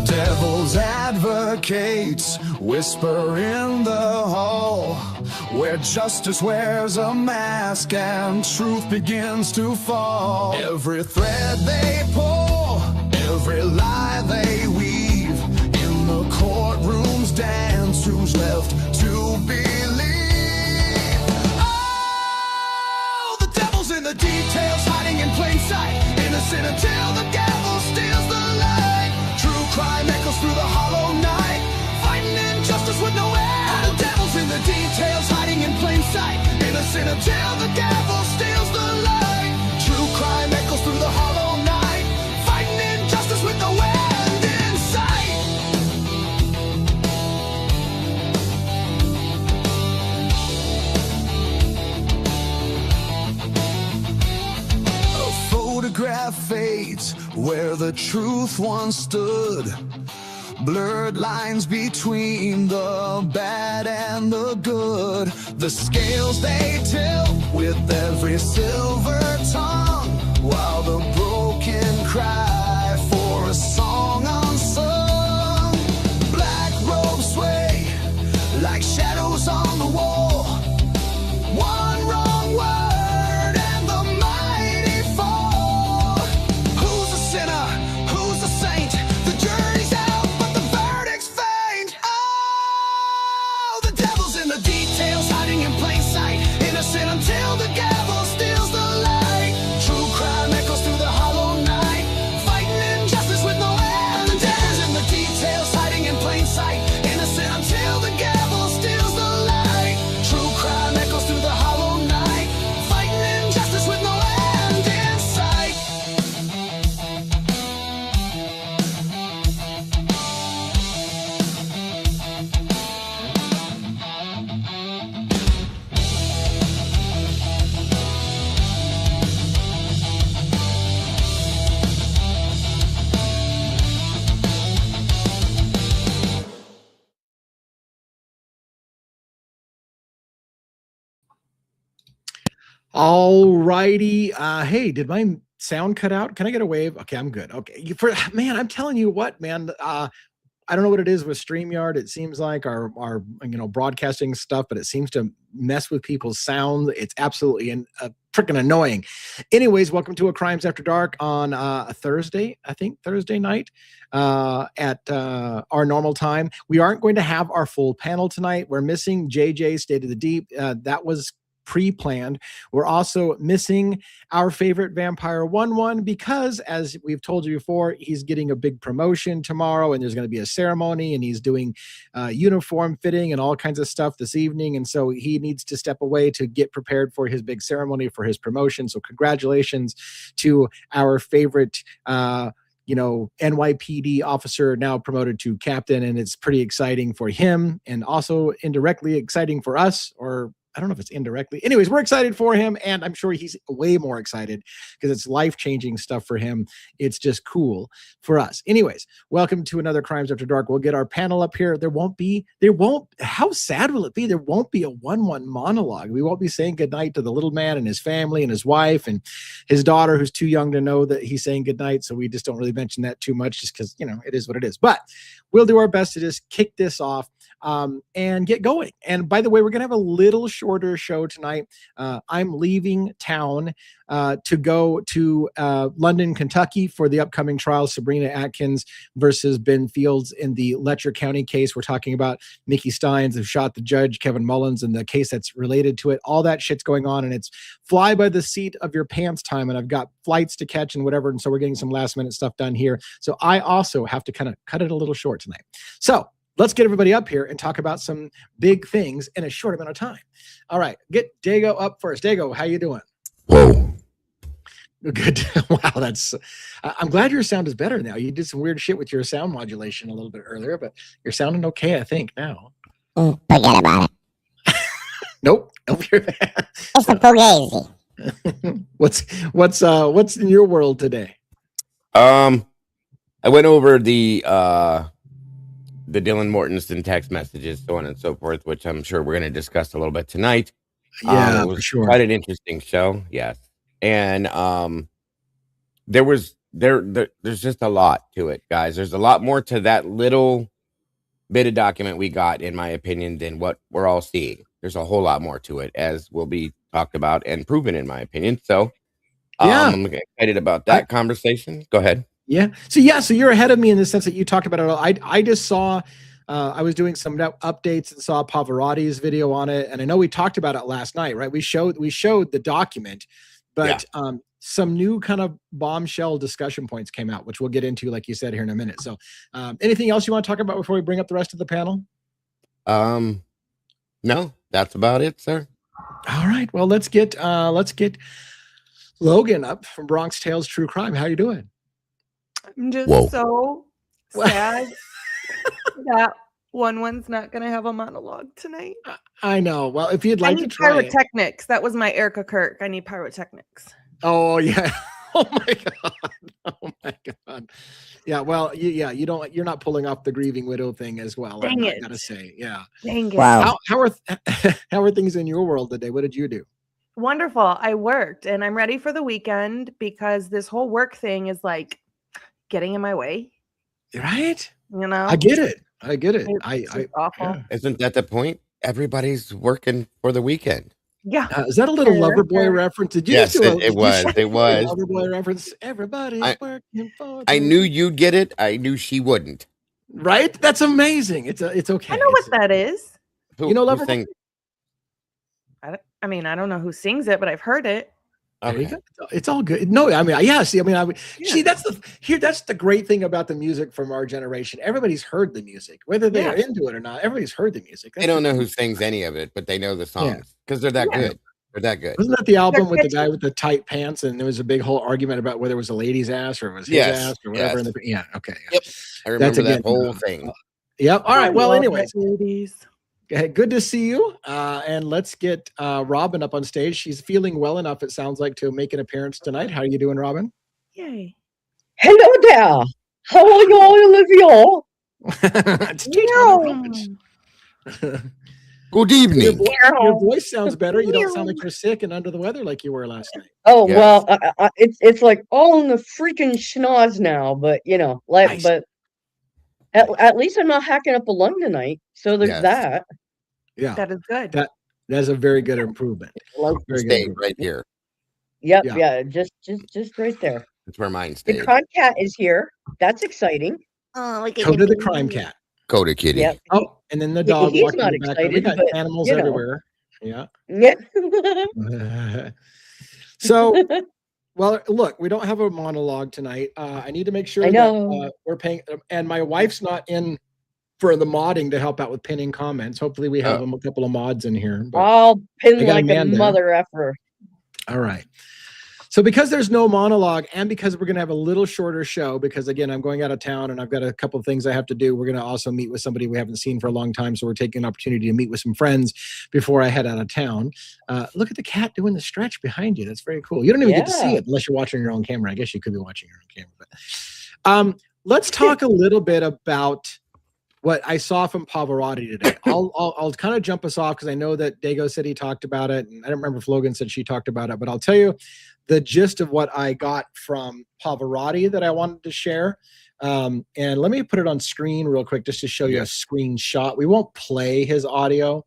Devil's advocates whisper in the hall, where justice wears a mask and truth begins to fall. Every thread they pull, every lie they weave, in the courtroom's dance, who's left to believe? Oh, the devil's in the details, hiding in plain sight, innocent until the gavel steals the light. True crime echoes through the hollow night, fighting injustice with no end. The devil's in the details, hiding in plain sight, innocent until the gavel steals the light. True crime echoes through the hollow night, fighting injustice with no end in sight. A photograph fades where the truth once stood. Blurred lines between the bad and the good. The scales they tilt with every silver tongue, while the broken cry for a song unsung. Black robes sway like shadows on the wall. One wrong word and the mighty fall. Who's a sinner? Who's a saint? The jury's out, but the verdict's faint. Oh, the devil's in the details, hiding in plain sight, innocent until the gavel steals the light. True crime echoes through the hollow night, fighting injustice with no end. The devil's in the details, hiding in plain sight, innocent until the gavel steals the light. True crime echoes through the hollow night, fighting injustice with no end in sight. All righty. Hey, did my sound cut out? Can I get a wave? Okay, I'm good. Okay. Man, I'm telling you what, man. I don't know what it is with StreamYard. It seems like our broadcasting stuff, but it seems to mess with people's sound. It's absolutely freaking annoying. Anyways, welcome to A Crimes After Dark on a Thursday, I think Thursday night at our normal time. We aren't going to have our full panel tonight. We're missing JJ State of the Deep. That was pre-planned. We're also missing our favorite Vampire 1-1 because, as we've told you before, he's getting a big promotion tomorrow, and there's going to be a ceremony, and he's doing uniform fitting and all kinds of stuff this evening, and so he needs to step away to get prepared for his big ceremony for his promotion. So congratulations to our favorite NYPD officer, now promoted to captain, and it's pretty exciting for him and also indirectly exciting for us, or I don't know if it's indirectly. Anyways, we're excited for him, and I'm sure he's way more excited because it's life-changing stuff for him. It's just cool for us. Anyways, welcome to another Crimes After Dark. We'll get our panel up here. How sad will it be? There won't be a 1-1 monologue. We won't be saying goodnight to the little man and his family and his wife and his daughter, who's too young to know that he's saying goodnight, so we just don't really mention that too much just because, it is what it is. But we'll do our best to just kick this off and get going. And by the way, we're going to have a little shorter show tonight. I'm leaving town to go to London, Kentucky for the upcoming trial, Sabrina Atkins versus Ben Fields in the Letcher County case. We're talking about Mickey Steins, who shot the judge, Kevin Mullins, and the case that's related to it. All that shit's going on, and it's fly by the seat of your pants time, and I've got flights to catch and whatever, and so we're getting some last minute stuff done here. So I also have to kind of cut it a little short tonight. So let's get everybody up here and talk about some big things in a short amount of time. All right, get Dago up first. Dago, how you doing? Whoa. Good. Wow, I'm glad your sound is better now. You did some weird shit with your sound modulation a little bit earlier, but you're sounding okay, I think, now. Forget about it. Nope. It's the Fugazi. What's in your world today? I went over the Dylan Mortensen text messages, so on and so forth, which I'm sure we're going to discuss a little bit tonight. Yeah, it was for sure. Quite an interesting show, yes. And there was there's just a lot to it, guys. There's a lot more to that little bit of document we got, in my opinion, than what we're all seeing. There's a whole lot more to it, as will be talked about and proven, in my opinion. So I'm excited about that conversation. Go ahead. Yeah. So you're ahead of me in the sense that you talked about it all. I just saw, I was doing some updates and saw Pavarotti's video on it, and I know we talked about it last night, right? We showed the document, but some new kind of bombshell discussion points came out, which we'll get into, like you said, here in a minute. So, anything else you want to talk about before we bring up the rest of the panel? No, that's about it, sir. All right. Well, let's get Logan up from Bronx Tales True Crime. How you doing? I'm just so sad that one's not going to have a monologue tonight. I know. Well, if you'd like to try pyrotechnics. That was my Erica Kirk. I need pyrotechnics. Oh yeah. Oh my god. Oh my god. Yeah. Well, you're not pulling off the grieving widow thing as well. Dang it. I gotta say, yeah. Dang it. Wow. How are things in your world today? What did you do? Wonderful. I worked, and I'm ready for the weekend because this whole work thing is like getting in my way. Right? You know? I get it. It's awful. Yeah. Isn't that the point? Everybody's working for the weekend. Yeah. Is that a little Loverboy reference? Did you? Yes, it was. It was. Loverboy reference. Everybody's working for. I knew you'd get it. I knew she wouldn't. Right? That's amazing. It's okay. I know what that is. You know Loverboy? I mean, I don't know who sings it, but I've heard it. Okay. It's all good. No, I mean, yeah. See, that's the great thing about the music from our generation. Everybody's heard the music, whether they are into it or not. Everybody's heard the music. They don't know who sings any of it, but they know the songs because they're that good. They're that good. Wasn't that the album with the guy with the tight pants, and there was a big whole argument about whether it was a lady's ass or it was his ass or whatever? Okay. Yep. I remember that whole thing. Yep. All right. Well, anyways. Ladies. Good to see you. And let's get Robin up on stage. She's feeling well enough, it sounds like, to make an appearance tonight. How are you doing, Robin? Yay. Hello there. How are you all, Olivia? Good evening. Your voice sounds better. You don't sound like you're sick and under the weather like you were last night. Oh, well, it's like all in the freaking schnoz now, but Nice. but at least I'm not hacking up a lung tonight. So there's that. Yeah. That is good. That's a very good improvement. Stay right here. Yep. Yeah. Just right there. That's where mine The stayed. crime cat is here. That's exciting. Oh, like Coda the crime cat. Coda kitty. Yep. Oh, and then the dog he's walking not in the background. We excited, got but, animals everywhere. Yeah. Yeah. So, well, look, we don't have a monologue tonight. I need to make sure that we're paying, and my wife's not in for the modding to help out with pinning comments. Hopefully we have a couple of mods in here. I'll pin like a mother effer. All right. So because there's no monologue and because we're going to have a little shorter show, because again, I'm going out of town and I've got a couple of things I have to do. We're going to also meet with somebody we haven't seen for a long time. So we're taking an opportunity to meet with some friends before I head out of town. Look at the cat doing the stretch behind you. That's very cool. You don't even get to see it unless you're watching your own camera. I guess you could be watching your own camera. But let's talk a little bit about what I saw from Pavarotti today. I'll kind of jump us off because I know that Dago said he talked about it, and I don't remember if Logan said she talked about it, but I'll tell you the gist of what I got from Pavarotti that I wanted to share. And let me put it on screen real quick just to show you a screenshot. We won't play his audio,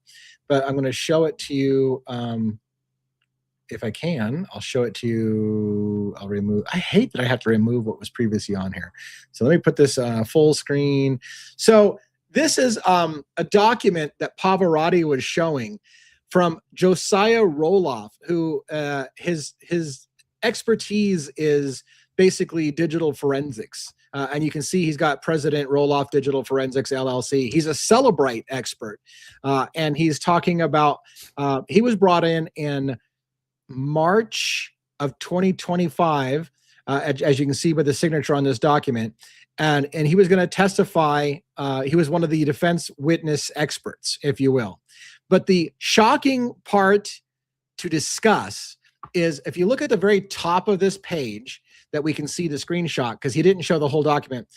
but I'm going to show it to you. If I can, I'll show it to you. I'll remove. I hate that I have to remove what was previously on here. So let me put this full screen. So this is a document that Pavarotti was showing from Josiah Roloff, who his expertise is basically digital forensics. And you can see he's got President Roloff Digital Forensics LLC. He's a Celebrite expert. And he's talking about, he was brought in March of 2025, as you can see by the signature on this document. And he was going to testify. He was one of the defense witness experts, if you will. But the shocking part to discuss is if you look at the very top of this page that we can see the screenshot, because he didn't show the whole document,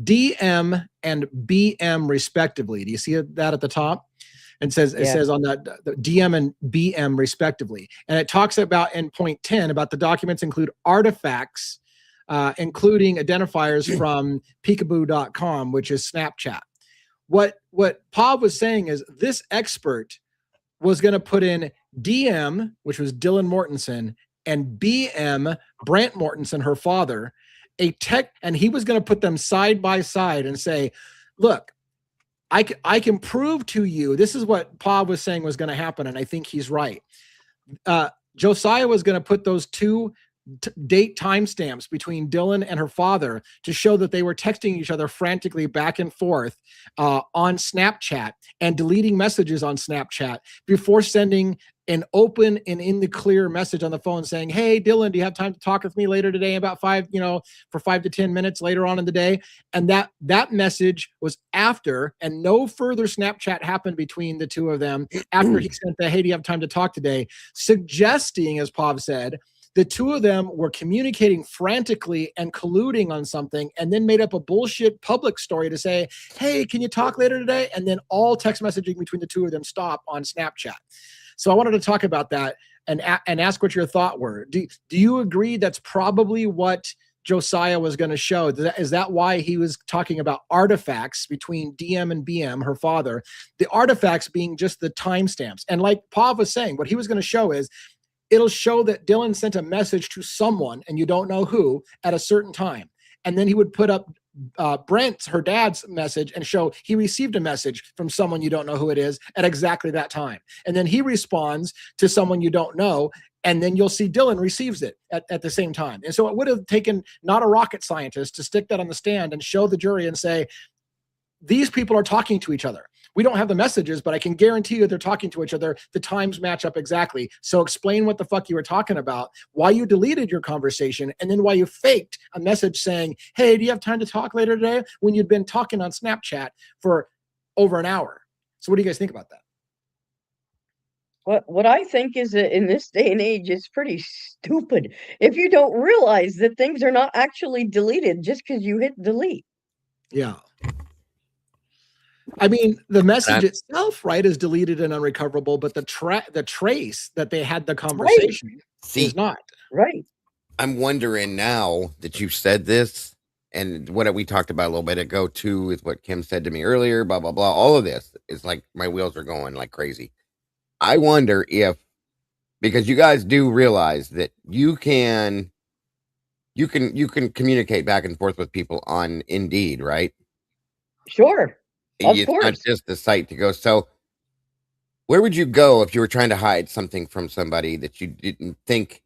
DM and BM respectively. Do you see that at the top? It says on that DM and BM respectively. And it talks about in point 10 about the documents include artifacts including identifiers from peekaboo.com, which is Snapchat. What Pav was saying is this expert was going to put in DM, which was Dylan Mortensen, and BM, Brant Mortensen, her father, and he was going to put them side by side and say, look, I can prove to you, this is what Pav was saying was going to happen, and I think he's right. Josiah was going to put those two date timestamps between Dylan and her father to show that they were texting each other frantically back and forth on Snapchat and deleting messages on Snapchat before sending an open and in the clear message on the phone saying, hey, Dylan, do you have time to talk with me later today about for 5 to 10 minutes later on in the day? And that message was after, and no further Snapchat happened between the two of them after he sent the, hey, do you have time to talk today? Suggesting, as Pav said, the two of them were communicating frantically and colluding on something, and then made up a bullshit public story to say, hey, can you talk later today? And then all text messaging between the two of them stop on Snapchat. So I wanted to talk about that and ask what your thought were. Do you agree that's probably what Josiah was going to show? Is that why he was talking about artifacts between DM and BM, her father, the artifacts being just the timestamps? And like Pav was saying, what he was going to show is it'll show that Dylan sent a message to someone, and you don't know who, at a certain time. And then he would put up Brent, her dad's message, and show he received a message from someone you don't know who it is at exactly that time. And then he responds to someone you don't know, and then you'll see Dylan receives it at the same time. And so it would have taken not a rocket scientist to stick that on the stand and show the jury and say, these people are talking to each other. We don't have the messages, but I can guarantee you they're talking to each other. The times match up exactly. So explain what the fuck you were talking about, why you deleted your conversation, and then why you faked a message saying, hey, do you have time to talk later today? When you'd been talking on Snapchat for over an hour. So what do you guys think about that? What I think is that in this day and age, it's pretty stupid if you don't realize that things are not actually deleted just because you hit delete. Yeah. I mean, the message itself, right, is deleted and unrecoverable, but the trace that they had the conversation is not. Right. I'm wondering now that you've said this, and what we talked about a little bit ago too, with what Kim said to me earlier, blah, blah, blah. All of this is like my wheels are going like crazy. I wonder if, because you guys do realize that you can communicate back and forth with people on Indeed, right? Sure. Of course. Not just the site to go. So where would you go if you were trying to hide something from somebody that you didn't think,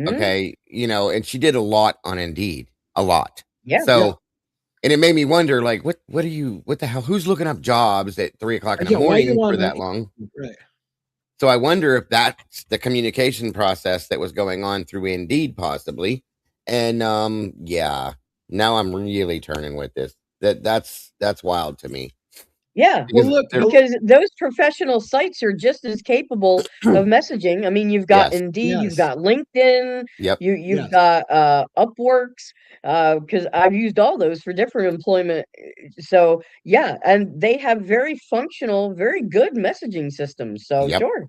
okay, and she did a lot on Indeed, a lot. Yeah. So, and it made me wonder, like, what the hell, who's looking up jobs at 3 o'clock in the morning for that long? Right. So I wonder if that's the communication process that was going on through Indeed, possibly. And, now I'm really turning with this. That's wild to me. Yeah, because those professional sites are just as capable of messaging. I mean, you've got Indeed, you've got LinkedIn, you've got Upworks, because I've used all those for different employment. So yeah, and they have very functional, very good messaging systems. So sure.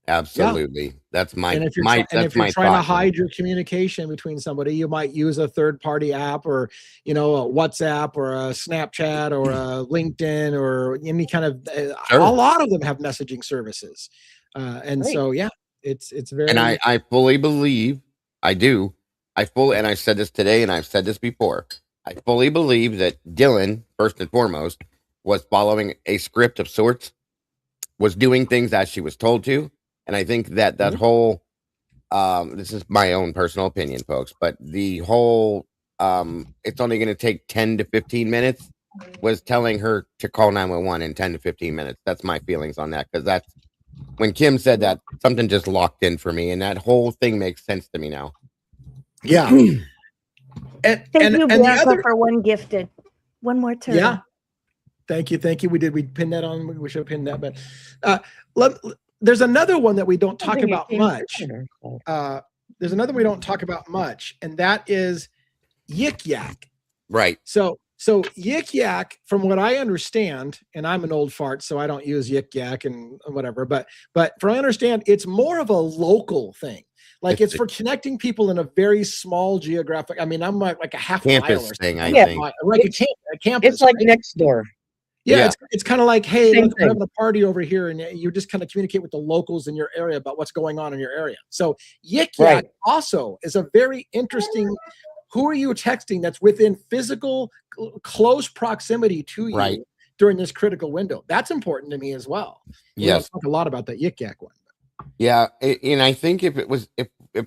Absolutely. That's my, and if you're trying to hide your communication between somebody, you might use a third-party app, or a WhatsApp or a Snapchat or a LinkedIn or any kind of a lot of them have messaging services. So it's very, and I fully believe and I said this today and I've said this before, I fully believe that Dylan, first and foremost, was following a script of sorts, was doing things as she was told to. And I think that whole, this is my own personal opinion, folks, but the whole, it's only going to take 10 to 15 minutes was telling her to call 911 in 10 to 15 minutes. That's my feelings on that. Because that's when Kim said that, something just locked in for me. And that whole thing makes sense to me now. Yeah. Thank you, Bianca, for one gifted. One more turn. Yeah. Thank you. We pinned that on. We should have pinned that. But there's another one that we don't talk about much. There's another we don't talk about much, and that is Yik Yak. Right. So Yik Yak, from what I understand, and I'm an old fart, so I don't use Yik Yak and whatever, but from what I understand, it's more of a local thing. Like it's for connecting people in a very small geographic. I mean, I'm like a half campus mile or thing. something. I think Like a campus. It's like right? next door. Yeah, it's kind of like, hey, Same look, we're thing. having a party over here, and you just kind of communicate with the locals in your area about what's going on in your area. So Yik Yak also is a very interesting. Who are you texting that's within physical close proximity to you during this critical window? That's important to me as well. We don't talk a lot about that Yik Yak one. Yeah, and I think if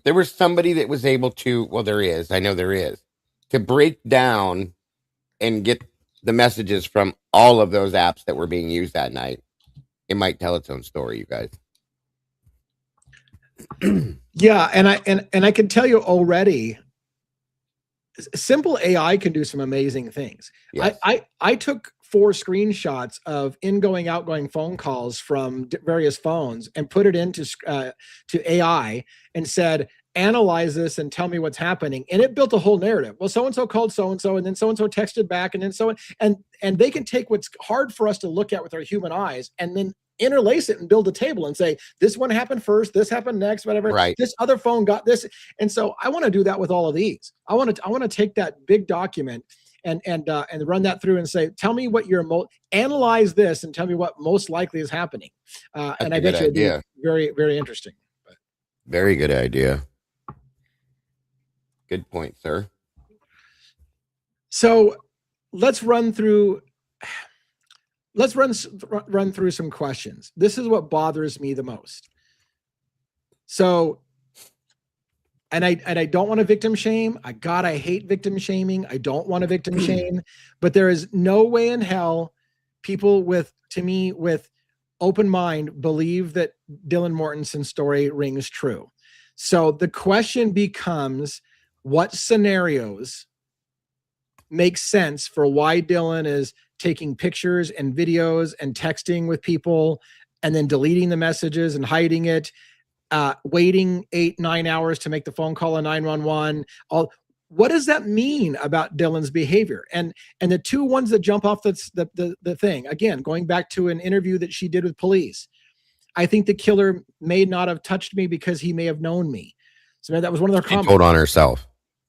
there was somebody that was able to, well, I know there is, to break down and get the messages from all of those apps that were being used that night, it might tell its own story, you guys. Yeah, and I can tell you already, simple AI can do some amazing things. Yes. I took 4 screenshots of ingoing, outgoing phone calls from various phones and put it into to AI and said, analyze this and tell me what's happening. And it built a whole narrative. Well, so-and-so called so-and-so, and then so-and-so texted back, and then and they can take what's hard for us to look at with our human eyes and then interlace it and build a table and say, this one happened first, this happened next, whatever. Right. This other phone got this. And so I want to do that with all of these. I want to take that big document and run that through and say, tell me what analyze this and tell me what most likely is happening. And I bet you it'd be very, very interesting. But. Very good idea. Good point, sir. So let's run through some questions. This is what bothers me the most. So, and I don't want to victim shame. I hate victim shaming. I don't want to victim shame, but there is no way in hell people with open mind believe that Dylan Mortensen's story rings true. So the question becomes, what scenarios make sense for why Dylan is taking pictures and videos and texting with people and then deleting the messages and hiding it, waiting 8-9 hours to make the phone call on 911. What does that mean about Dylan's behavior? And the 2 ones that jump off the thing, again, going back to an interview that she did with police, I think the killer may not have touched me because he may have known me. So that was one of their comments. She told on herself.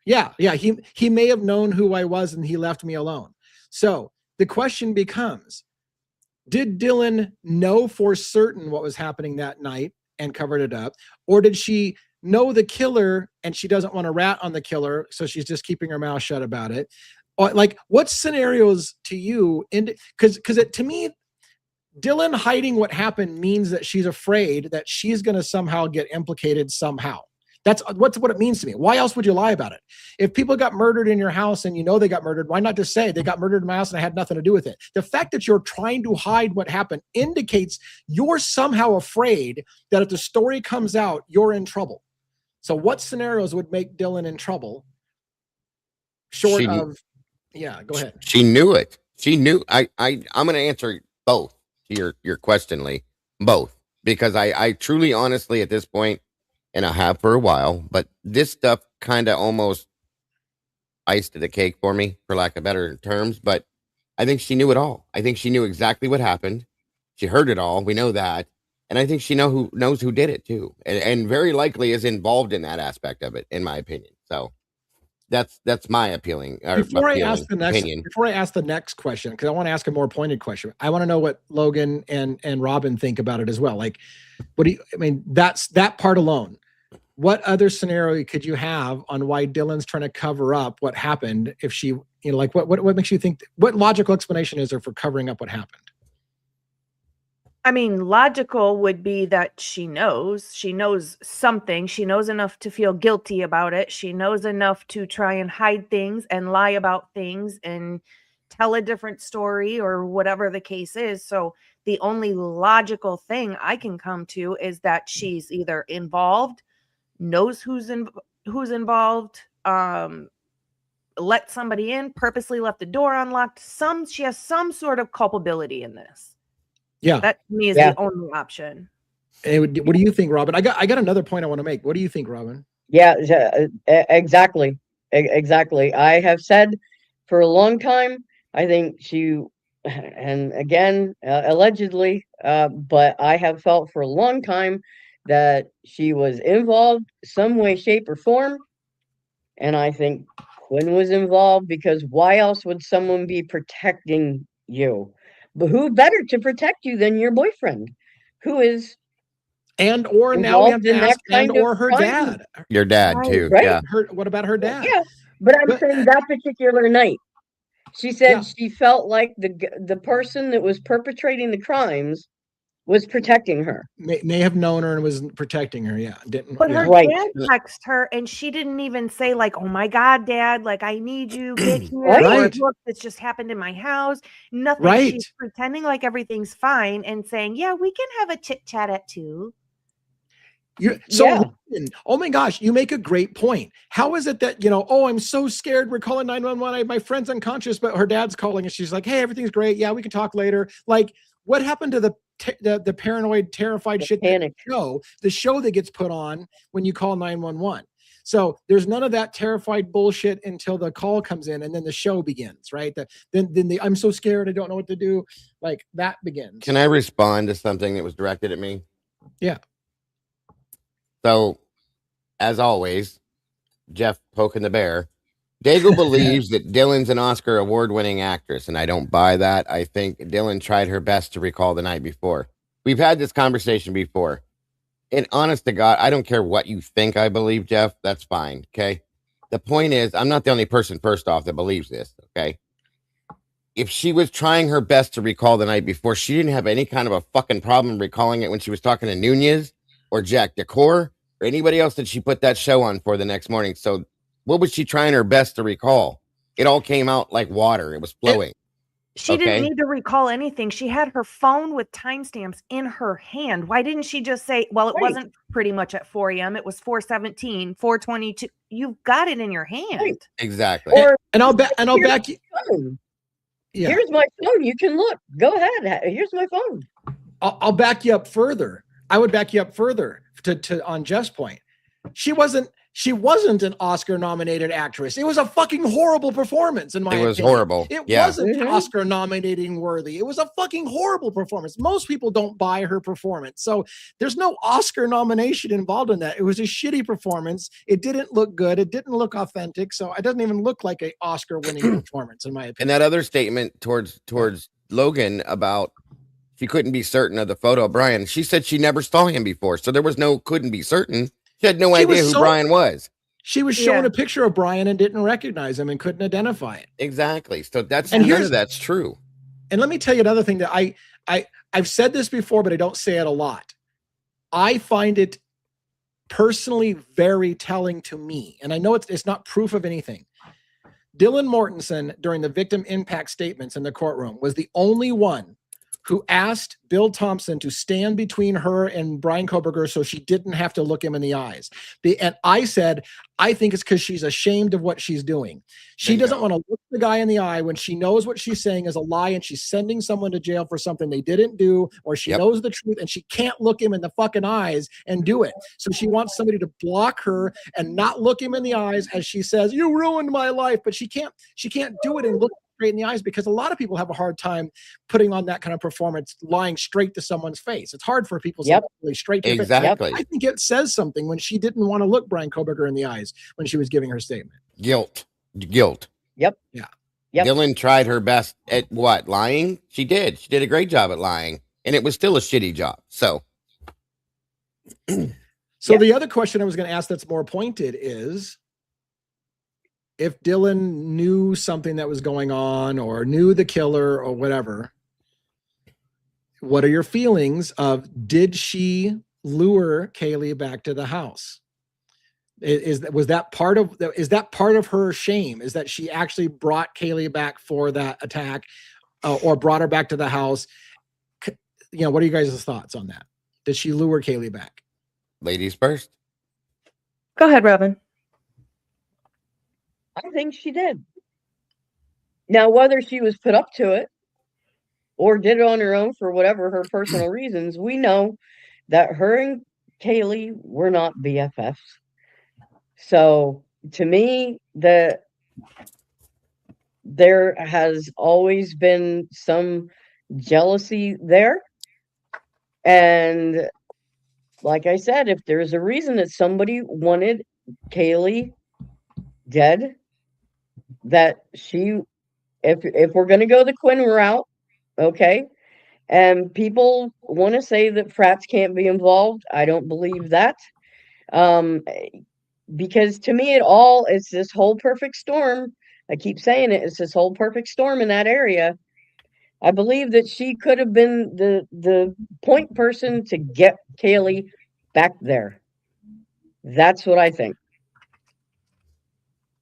Yeah. He may have known who I was and he left me alone. So the question becomes, did Dylan know for certain what was happening that night and covered it up? Or did she know the killer and she doesn't want to rat on the killer, so she's just keeping her mouth shut about it? Or, like, what scenarios to you? Because to me, Dylan hiding what happened means that she's afraid that she's going to somehow get implicated somehow. That's what it means to me. Why else would you lie about it? If people got murdered in your house and you know they got murdered, why not just say they got murdered in my house and I had nothing to do with it? The fact that you're trying to hide what happened indicates you're somehow afraid that if the story comes out, you're in trouble. So what scenarios would make Dylan in trouble? Go ahead. She knew it. She knew. I'm going to answer both to your question, Lee. Both. Because I truly, honestly, at this point, and I have for a while, but this stuff kind of almost iced the cake for me, for lack of better terms. But I think she knew it all. I think she knew exactly what happened. She heard it all. We know that. And I think she knows who did it too. And very likely is involved in that aspect of it, in my opinion. So that's my opinion. Before I ask the next question, because I want to ask a more pointed question, I want to know what Logan and Robin think about it as well. Like, that's that part alone. What other scenario could you have on why Dylan's trying to cover up what happened? If she, what makes you think? What logical explanation is there for covering up what happened? I mean, logical would be that she knows something. She knows enough to feel guilty about it. She knows enough to try and hide things and lie about things and tell a different story or whatever the case is. So the only logical thing I can come to is that she's either involved, knows who's involved, let somebody in, purposely left the door unlocked. She has some sort of culpability in this. Yeah, that to me is the only option. What do you think, Robin? I got another point I want to make. What do you think, Robin? Yeah, exactly. I have said for a long time, I think she, and again, allegedly, but I have felt for a long time that she was involved some way, shape, or form. And I think Quinn was involved because why else would someone be protecting you? But who better to protect you than your boyfriend, who is and or now we have involved to in that ask, and kind of or her crime? dad. Your dad Right. too. Right? Yeah. What about her dad? Yeah, but I'm saying that particular night, she said she felt like the person that was perpetrating the crimes was protecting her. May have known her and was protecting her. Yeah, didn't. But her Right. dad texted her, and she didn't even say like, "Oh my God, Dad! Like, I need you. Get here." Right. Or, "Look, this just happened in my house." Nothing. Right. She's pretending like everything's fine and saying, "Yeah, we can have a chit chat at 2." Oh my gosh, you make a great point. How is it that, oh, I'm so scared, we're calling 911, my friend's unconscious, but her dad's calling and she's like, hey, everything's great, yeah, we can talk later. Like, what happened to the paranoid, terrified shit, the show that gets put on when you call 911? So there's none of that terrified bullshit until the call comes in, and then the show begins, right? Then I'm so scared, I don't know what to do. Like, that begins. Can I respond to something that was directed at me? Yeah. So, as always, Jeff poking the bear. Dago believes that Dylan's an Oscar award-winning actress, and I don't buy that. I think Dylan tried her best to recall the night before. We've had this conversation before. And honest to God, I don't care what you think I believe, Jeff. That's fine, okay? The point is, I'm not the only person, first off, that believes this, okay? If she was trying her best to recall the night before, she didn't have any kind of a fucking problem recalling it when she was talking to Nunez or Jack Decor or anybody else that she put that show on for the next morning. So what was she trying her best to recall? It all came out like water. It was flowing. She didn't need to recall anything. She had her phone with timestamps in her hand. Why didn't she just say, well, it wasn't pretty much at 4 a.m. It was 4:17, 4:22. You've got it in your hand. Right. Exactly. And I'll back you. Yeah. Here's my phone. You can look. Go ahead. Here's my phone. I'll back you up further. I would back you up further to on Jeff's point. She wasn't an Oscar-nominated actress. It was a fucking horrible performance, in my opinion. It was horrible. It wasn't Oscar-nominating worthy. It was a fucking horrible performance. Most people don't buy her performance. So there's no Oscar nomination involved in that. It was a shitty performance. It didn't look good. It didn't look authentic. So it doesn't even look like an Oscar-winning performance, in my opinion. And that other statement towards Logan about she couldn't be certain of the photo of Brian. She said she never saw him before. So there was no couldn't be certain. She had no idea who Brian was. She was showing a picture of Brian and didn't recognize him and couldn't identify it. Exactly. So none of that's true. And let me tell you another thing that I've said this before, but I don't say it a lot. I find it personally very telling to me, and I know it's not proof of anything. Dylan Mortensen, during the victim impact statements in the courtroom, was the only one who asked Bill Thompson to stand between her and Brian Koberger so she didn't have to look him in the eyes. And I said, I think it's because she's ashamed of what she's doing. She doesn't want to look the guy in the eye when she knows what she's saying is a lie and she's sending someone to jail for something they didn't do, or she knows the truth and she can't look him in the fucking eyes and do it. So she wants somebody to block her and not look him in the eyes as she says, "You ruined my life," but she can't do it and look straight in the eyes, because a lot of people have a hard time putting on that kind of performance, lying straight to someone's face. It's hard for people to say really straight to their face. I think it says something when she didn't want to look Brian Koberger in the eyes when she was giving her statement. Guilt. Yep. Yeah. Yep. Dylan tried her best at what? Lying? She did. She did a great job at lying, and it was still a shitty job. So the other question I was going to ask that's more pointed is, if Dylan knew something that was going on or knew the killer or whatever, what are your feelings of, did she lure Kaylee back to the house? Is that part of her shame? Is that she actually brought Kaylee back for that attack or brought her back to the house? What are you guys' thoughts on that? Did she lure Kaylee back? Ladies first. Go ahead, Robin. I think she did. Now, whether she was put up to it or did it on her own for whatever her personal reasons, we know that her and Kaylee were not BFFs. So, to me, there has always been some jealousy there. And like I said, if there's a reason that somebody wanted Kaylee dead, that if we're going to go the Quinn route, okay, and people want to say that frats can't be involved, I don't believe that. Because to me, it's this whole perfect storm. I keep saying it, it's this whole perfect storm in that area. I believe that she could have been the point person to get Kaylee back there. That's what I think.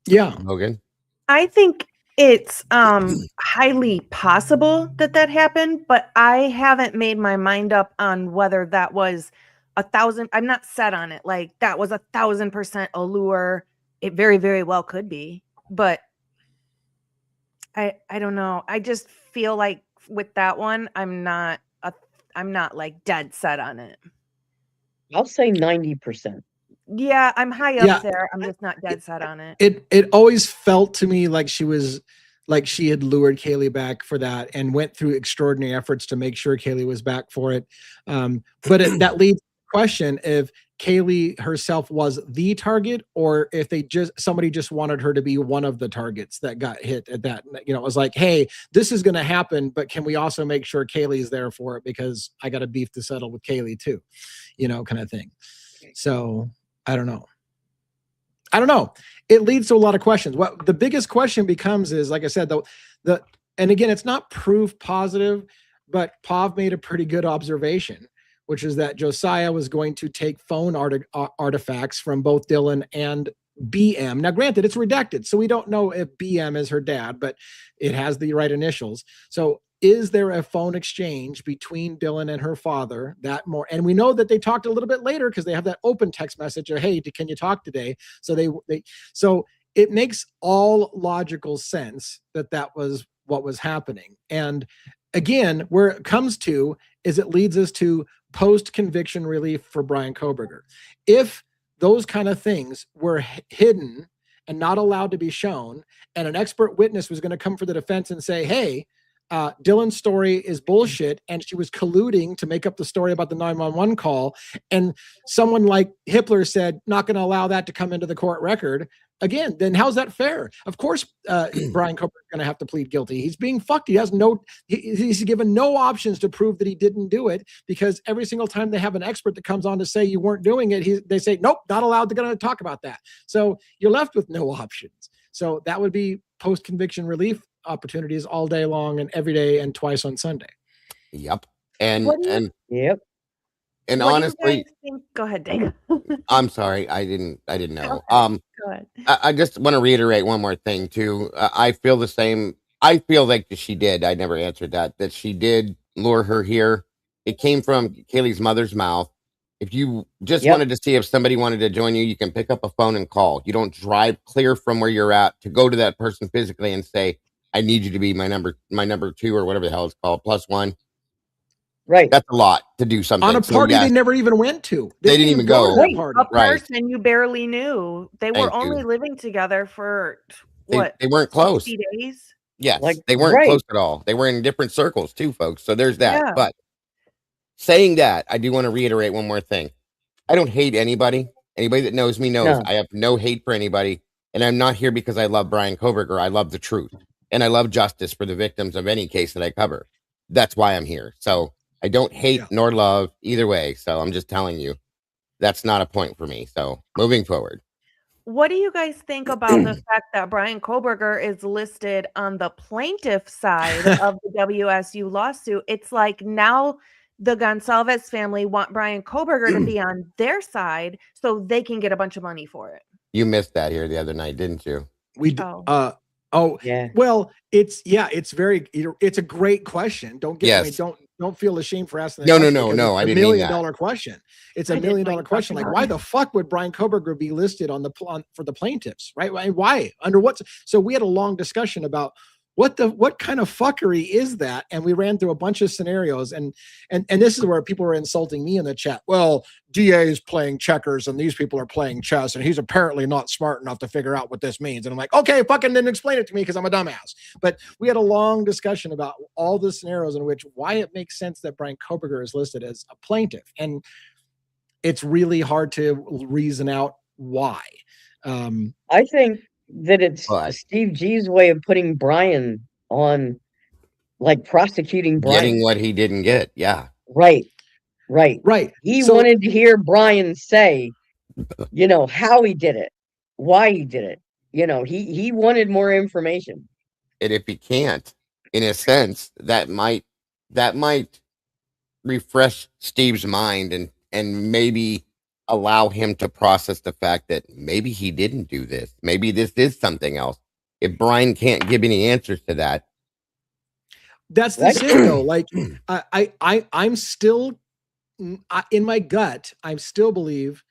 Yeah. Logan? I think it's highly possible that happened, but I haven't made my mind up on whether that was 1,000. I'm not set on it. Like that was 1,000% a lure. It very, very well could be, but I don't know. I just feel like with that one, I'm not like dead set on it. I'll say 90%. Yeah, I'm high up there. I'm just not dead set on it. It always felt to me like she had lured Kaylee back for that and went through extraordinary efforts to make sure Kaylee was back for it. But that leads to the question if Kaylee herself was the target, or if somebody just wanted her to be one of the targets that got hit at that. You know, it was like, hey, this is going to happen, but can we also make sure Kaylee's there for it because I got a beef to settle with Kaylee too, you know, kind of thing. So I don't know. It leads to a lot of questions. What the biggest question becomes is, like I said, and again, it's not proof positive, but Pav made a pretty good observation, which is that Josiah was going to take phone artifacts from both Dylan and BM. Now, granted, it's redacted, so we don't know if BM is her dad, but it has the right initials. So is there a phone exchange between Dylan and her father and we know that they talked a little bit later because they have that open text message of, hey, can you talk today? So so it makes all logical sense that was what was happening. And again, where it comes to is it leads us to post-conviction relief for Brian Kohberger. If those kind of things were hidden and not allowed to be shown, and an expert witness was going to come for the defense and say, hey, Dylan's story is bullshit, and she was colluding to make up the story about the 911 call, and someone like Hippler said, not going to allow that to come into the court record, again, then how's that fair? Of course, Brian Kohberger is going to have to plead guilty. He's being fucked. He has he's given no options to prove that he didn't do it, because every single time they have an expert that comes on to say you weren't doing it, they say, nope, not allowed to talk about that. So you're left with no options. So that would be post-conviction relief opportunities all day long and every day and twice on Sunday. Yep. And yep. And honestly, go ahead, Dave. I'm sorry, I didn't know. Okay, go ahead. I just want to reiterate one more thing too. I feel the same. I feel like she did. I never answered that she did lure her here. It came from Kaylee's mother's mouth. If you just wanted to see if somebody wanted to join you, you can pick up a phone and call. You don't drive clear from where you're at to go to that person physically and say, I need you to be my number two or whatever the hell it's called, +1. Right. That's a lot to do something. On a party they never even went to. They didn't even go to that party. A person you barely knew. They were only living together for what? They weren't close. 60 days? Yes. They weren't close at all. They were in different circles too, folks. So there's that. Yeah. But saying that, I do want to reiterate one more thing. I don't hate anybody. Anybody that knows me knows I have no hate for anybody. And I'm not here because I love Brian Kohberger. I love the truth. And I love justice for the victims of any case that I cover. That's why I'm here. So I don't hate nor love either way. So I'm just telling you, that's not a point for me. So moving forward. What do you guys think about the fact that Brian Kohberger is listed on the plaintiff side of the WSU lawsuit? It's like now the Gonsalves family want Brian Kohberger to be on their side so they can get a bunch of money for it. You missed that here the other night, didn't you? We did. Oh yeah. Well, it's a great question. Don't feel ashamed for asking. No. I didn't mean that. $1 million question. It's $1 million question. Like, why the fuck would Brian Kohberger be listed for the plaintiffs? Right? Why? Under what? So we had a long discussion about what kind of fuckery is that? And we ran through a bunch of scenarios, and this is where people were insulting me in the chat. Well, DA is playing checkers and these people are playing chess, and he's apparently not smart enough to figure out what this means. And I'm like, okay, fucking then explain it to me because I'm a dumbass. But we had a long discussion about all the scenarios in which why it makes sense that Brian Kohberger is listed as a plaintiff. And it's really hard to reason out why. I think that it's Steve G's way of putting Brian on, like prosecuting Brian. Getting what he didn't get. Yeah. Right. He wanted to hear Brian say, how he did it, why he did it. He wanted more information. And if he can't, in a sense, that might refresh Steve's mind and maybe allow him to process the fact that maybe he didn't do this. Maybe this is something else. If Brian can't give any answers to that. That's the thing, though. Like, I'm still, in my gut, I still believe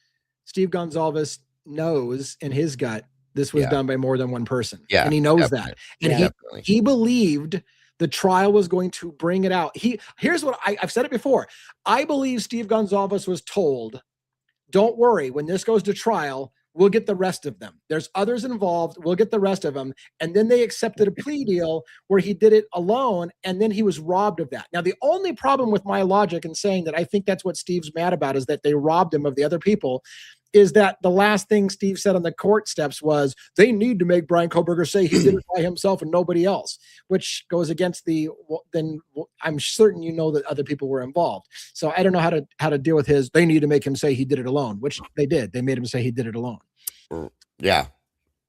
Steve Gonsalves knows in his gut this was done by more than one person. Yeah, and he knows that. And he believed the trial was going to bring it out. Here's what I've said it before. I believe Steve Gonsalves was told, don't worry, when this goes to trial, we'll get the rest of them. There's others involved. We'll get the rest of them. And then they accepted a plea deal where he did it alone, and then he was robbed of that. Now, the only problem with my logic in saying that I think that's what Steve's mad about is that they robbed him of the other people, is that the last thing Steve said on the court steps was they need to make Brian Koberger say he did it by himself and nobody else, which goes against then I'm certain that other people were involved. So I don't know how to deal with they need to make him say he did it alone, which they did. They made him say he did it alone. Yeah.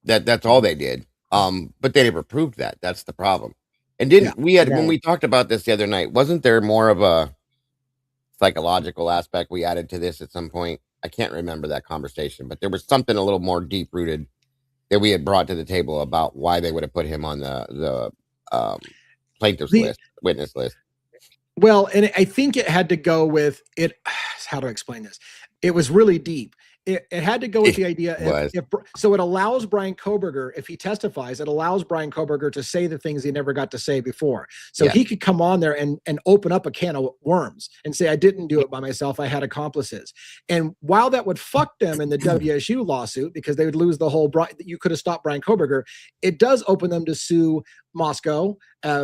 That's all they did. But they never proved that. That's the problem. And when we talked about this the other night, wasn't there more of a psychological aspect we added to this at some point? I can't remember that conversation, but there was something a little more deep rooted that we had brought to the table about why they would have put him on the plaintiff's list, witness list. Well, and I think it had to go with it. How do I explain this? It was really deep. It had to go with the idea. So it allows Brian Koberger, if he testifies, it allows Brian Koberger to say the things he never got to say before. So he could come on there and open up a can of worms and say, I didn't do it by myself. I had accomplices. And while that would fuck them in the WSU lawsuit, because they would lose the whole, you could have stopped Brian Koberger, it does open them to sue Moscow,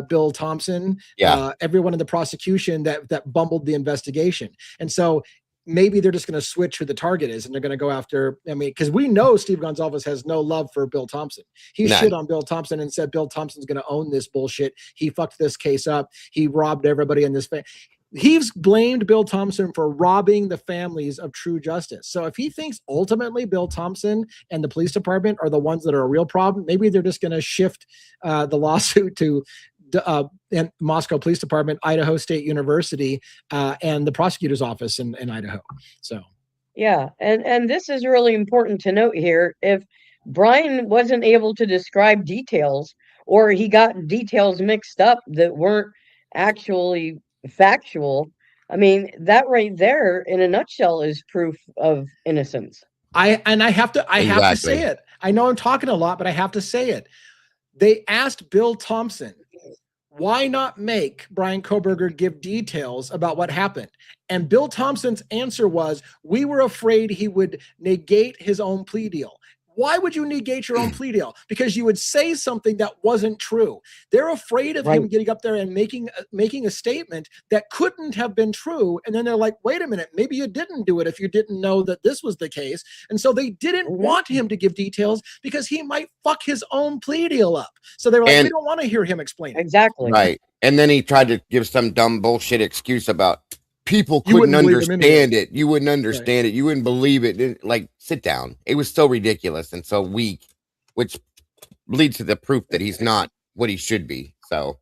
Bill Thompson, everyone in the prosecution that bumbled the investigation. And so maybe they're just going to switch who the target is, and they're going to go after, because we know Steve Gonsalves has no love for Bill Thompson. He shit on Bill Thompson and said Bill Thompson's going to own this bullshit. He fucked this case up. He robbed everybody in this family. He's blamed Bill Thompson for robbing the families of true justice. So if he thinks ultimately Bill Thompson and the police department are the ones that are a real problem, maybe they're just going to shift the lawsuit to and Moscow Police Department, Idaho State University, and the prosecutor's office in Idaho. So, and this is really important to note here. If Brian wasn't able to describe details, or he got details mixed up that weren't actually factual, that right there, in a nutshell, is proof of innocence. I have to say it. I know I'm talking a lot, but I have to say it. They asked Bill Thompson, why not make Brian Koberger give details about what happened? And Bill Thompson's answer was, we were afraid he would negate his own plea deal. Why would you negate your own plea deal? Because you would say something that wasn't true. They're afraid of him getting up there and making a statement that couldn't have been true. And then they're like, wait a minute, maybe you didn't do it if you didn't know that this was the case. And so they didn't want him to give details because he might fuck his own plea deal up. So they were like, we don't want to hear him explain it. Exactly. Right. And then he tried to give some dumb bullshit excuse about people couldn't understand it. You wouldn't understand it. You wouldn't believe it. Like, sit down. It was so ridiculous and so weak, which leads to the proof that he's not what he should be. So,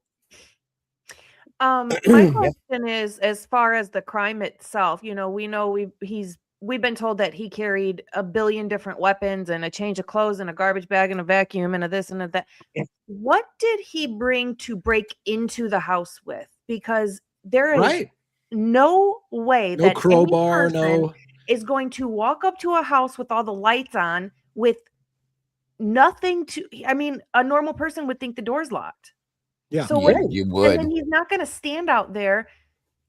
my question is, as far as the crime itself, we know we've been told that he carried 1 billion different weapons and a change of clothes and a garbage bag and a vacuum and a this and a that. What did he bring to break into the house with? Because there is no way that crowbar, is going to walk up to a house with all the lights on with nothing to. A normal person would think the door's locked. Yeah, so you would. And then he's not going to stand out there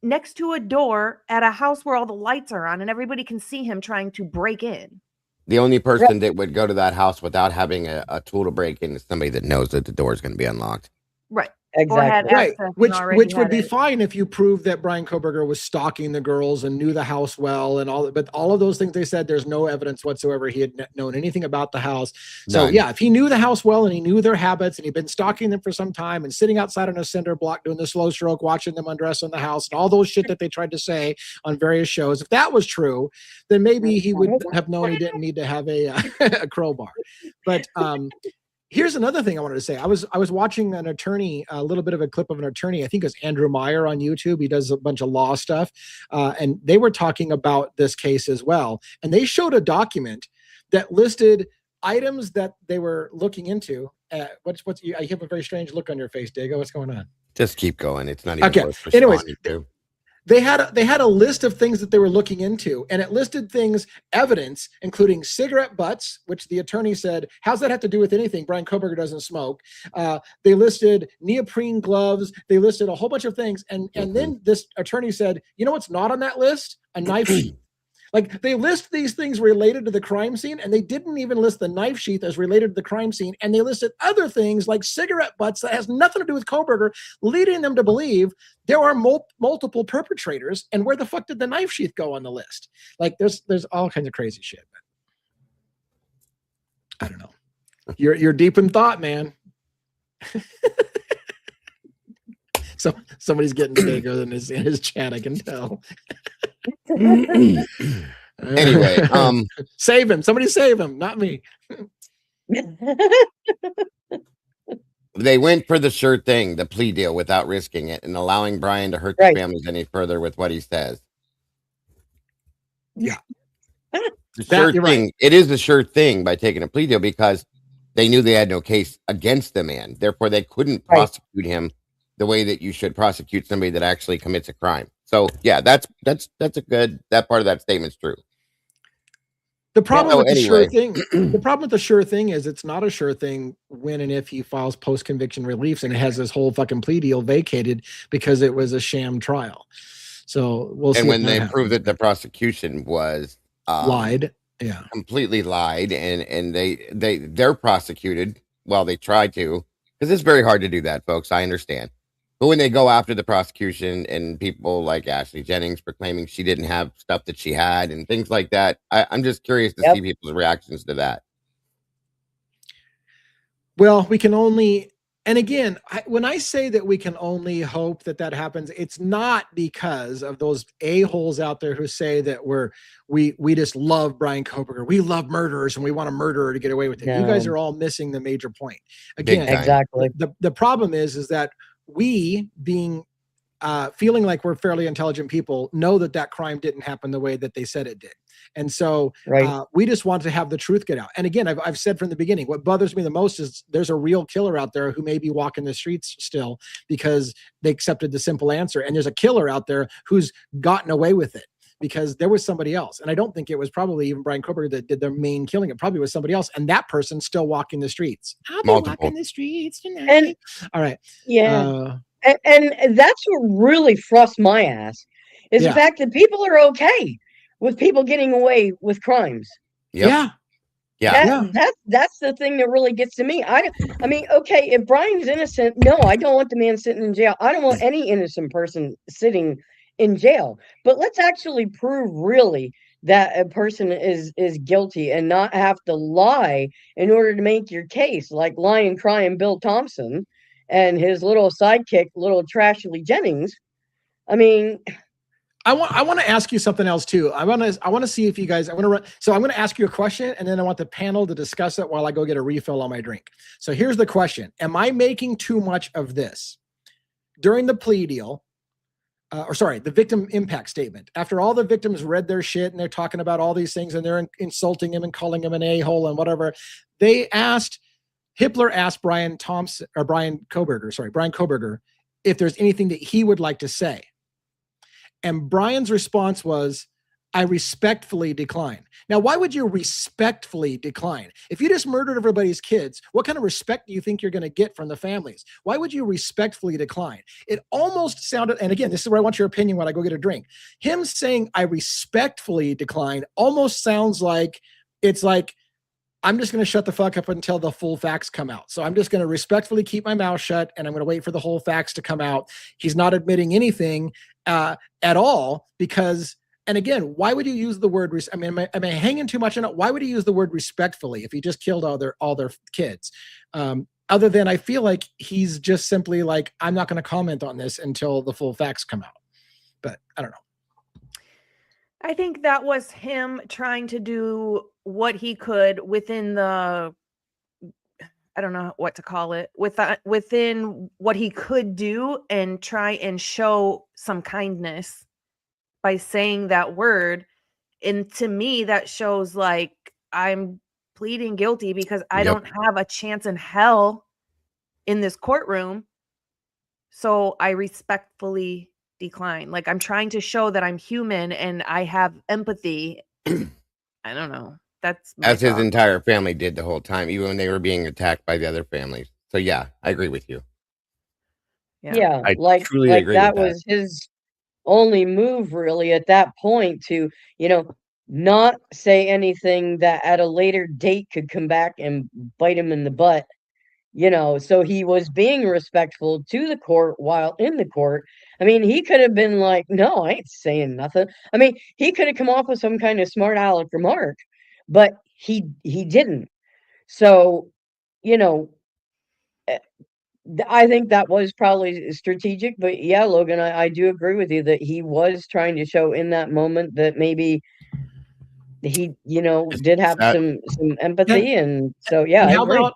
next to a door at a house where all the lights are on and everybody can see him trying to break in. The only person that would go to that house without having a tool to break in is somebody that knows that the door is going to be unlocked. Right. Exactly. Right, which would be fine if you proved that Brian Koberger was stalking the girls and knew the house well and all. But all of those things they said, there's no evidence whatsoever he had known anything about the house. So None. yeah, if he knew the house well and he knew their habits and he'd been stalking them for some time and sitting outside on a cinder block doing the slow stroke, watching them undress in the house and all those shit that they tried to say on various shows, if that was true, then maybe he would have known he didn't need to have a crowbar. But here's another thing I wanted to say. I was watching an attorney, a little bit of a clip of an attorney. I think it's Andrew Meyer on YouTube. He does a bunch of law stuff. And they were talking about this case as well. And they showed a document that listed items that they were looking into. I have a very strange look on your face, Dago. What's going on? Just keep going. It's not even worth responding Anyways, to. They had a list of things that they were looking into, and it listed things, evidence, including cigarette butts, which the attorney said, how's that have to do with anything? Brian Koberger doesn't smoke. They listed neoprene gloves. They listed a whole bunch of things. And then this attorney said, you know what's not on that list? A knife sheath. Like, they list these things related to the crime scene, and they didn't even list the knife sheath as related to the crime scene. And they listed other things like cigarette butts that has nothing to do with Koberger, leading them to believe there are multiple perpetrators. And where the fuck did the knife sheath go on the list? Like, there's all kinds of crazy shit. But I don't know. You're deep in thought, man. So somebody's getting bigger in his chat, I can tell. Anyway, save him. Somebody save him, not me. They went for the sure thing, the plea deal, without risking it and allowing Brian to hurt the families any further with what he says. Yeah. The sure thing. Right. It is a sure thing by taking a plea deal because they knew they had no case against the man. Therefore, they couldn't prosecute him the way that you should prosecute somebody that actually commits a crime. So yeah, that's a good, that part of that statement's true. The problem with the sure thing, the problem with the sure thing is it's not a sure thing when and if he files post-conviction reliefs and it has this whole fucking plea deal vacated because it was a sham trial. So we'll see. And when they prove that the prosecution was lied, completely lied, and they're prosecuted. Well, they tried to, because it's very hard to do that, folks. I understand. But when they go after the prosecution and people like Ashley Jennings proclaiming she didn't have stuff that she had and things like that, I'm just curious to see people's reactions to that. Well, we can only, and again, when I say that we can only hope that that happens, it's not because of those a-holes out there who say that we just love Brian Koberger. We love murderers and we want a murderer to get away with it. No. You guys are all missing the major point. Again, exactly. The problem is that we, being feeling like we're fairly intelligent people, know that crime didn't happen the way that they said it did. And so we just want to have the truth get out. And again, I've said from the beginning, what bothers me the most is there's a real killer out there who may be walking the streets still because they accepted the simple answer. And there's a killer out there who's gotten away with it because there was somebody else. And I don't think it was probably even Brian Koberger that did the main killing. It probably was somebody else. And that person's still walking the streets. I'll be walking the streets tonight. And, all right. Yeah. And that's what really thrusts my ass is the fact that people are okay with people getting away with crimes. Yep. That's the thing that really gets to me. I mean, okay, if Brian's innocent, no, I don't want the man sitting in jail. I don't want any innocent person sitting in jail. But let's actually prove really that a person is guilty and not have to lie in order to make your case, like lying, crying Bill Thompson and his little sidekick, little Trashly Jennings. I mean, I want to ask you something else too. I want to see if you guys, so I'm going to ask you a question and then I want the panel to discuss it while I go get a refill on my drink. So here's the question. Am I making too much of this? During the plea deal, the victim impact statement, after all the victims read their shit and they're talking about all these things and they're insulting him and calling him an a-hole and whatever, Hippler asked Brian Koberger, if there's anything that he would like to say. And Brian's response was, I respectfully decline. Now, why would you respectfully decline? If you just murdered everybody's kids, what kind of respect do you think you're going to get from the families? Why would you respectfully decline? It almost sounded, and again, this is where I want your opinion when I go get a drink. Him saying, I respectfully decline almost sounds like it's like, I'm just going to shut the fuck up until the full facts come out. So I'm just going to respectfully keep my mouth shut, and I'm going to wait for the whole facts to come out. He's not admitting anything at all because, and again, why would you use the word, am I hanging too much on it? Why would he use the word respectfully if he just killed all their kids? Other than I feel like he's just simply like, I'm not going to comment on this until the full facts come out. But I don't know. I think that was him trying to do what he could within the, I don't know what to call it, within what he could do and try and show some kindness by saying that word. And to me, that shows like I'm pleading guilty because I don't have a chance in hell in this courtroom. So I respectfully decline. Like I'm trying to show that I'm human and I have empathy. I don't know. That's as his entire family did the whole time, even when they were being attacked by the other families. So yeah, I agree with you. Yeah, I like truly agree that with that. was his only move really at that point to, not say anything that at a later date could come back and bite him in the butt. So he was being respectful to the court while in the court. I mean, he could have been like, no, I ain't saying nothing. I mean, he could have come off with some kind of smart aleck remark, but he didn't. So, I think that was probably strategic, but yeah, Logan, I do agree with you that he was trying to show in that moment that maybe he, did have some empathy. And so, yeah, I agree. About,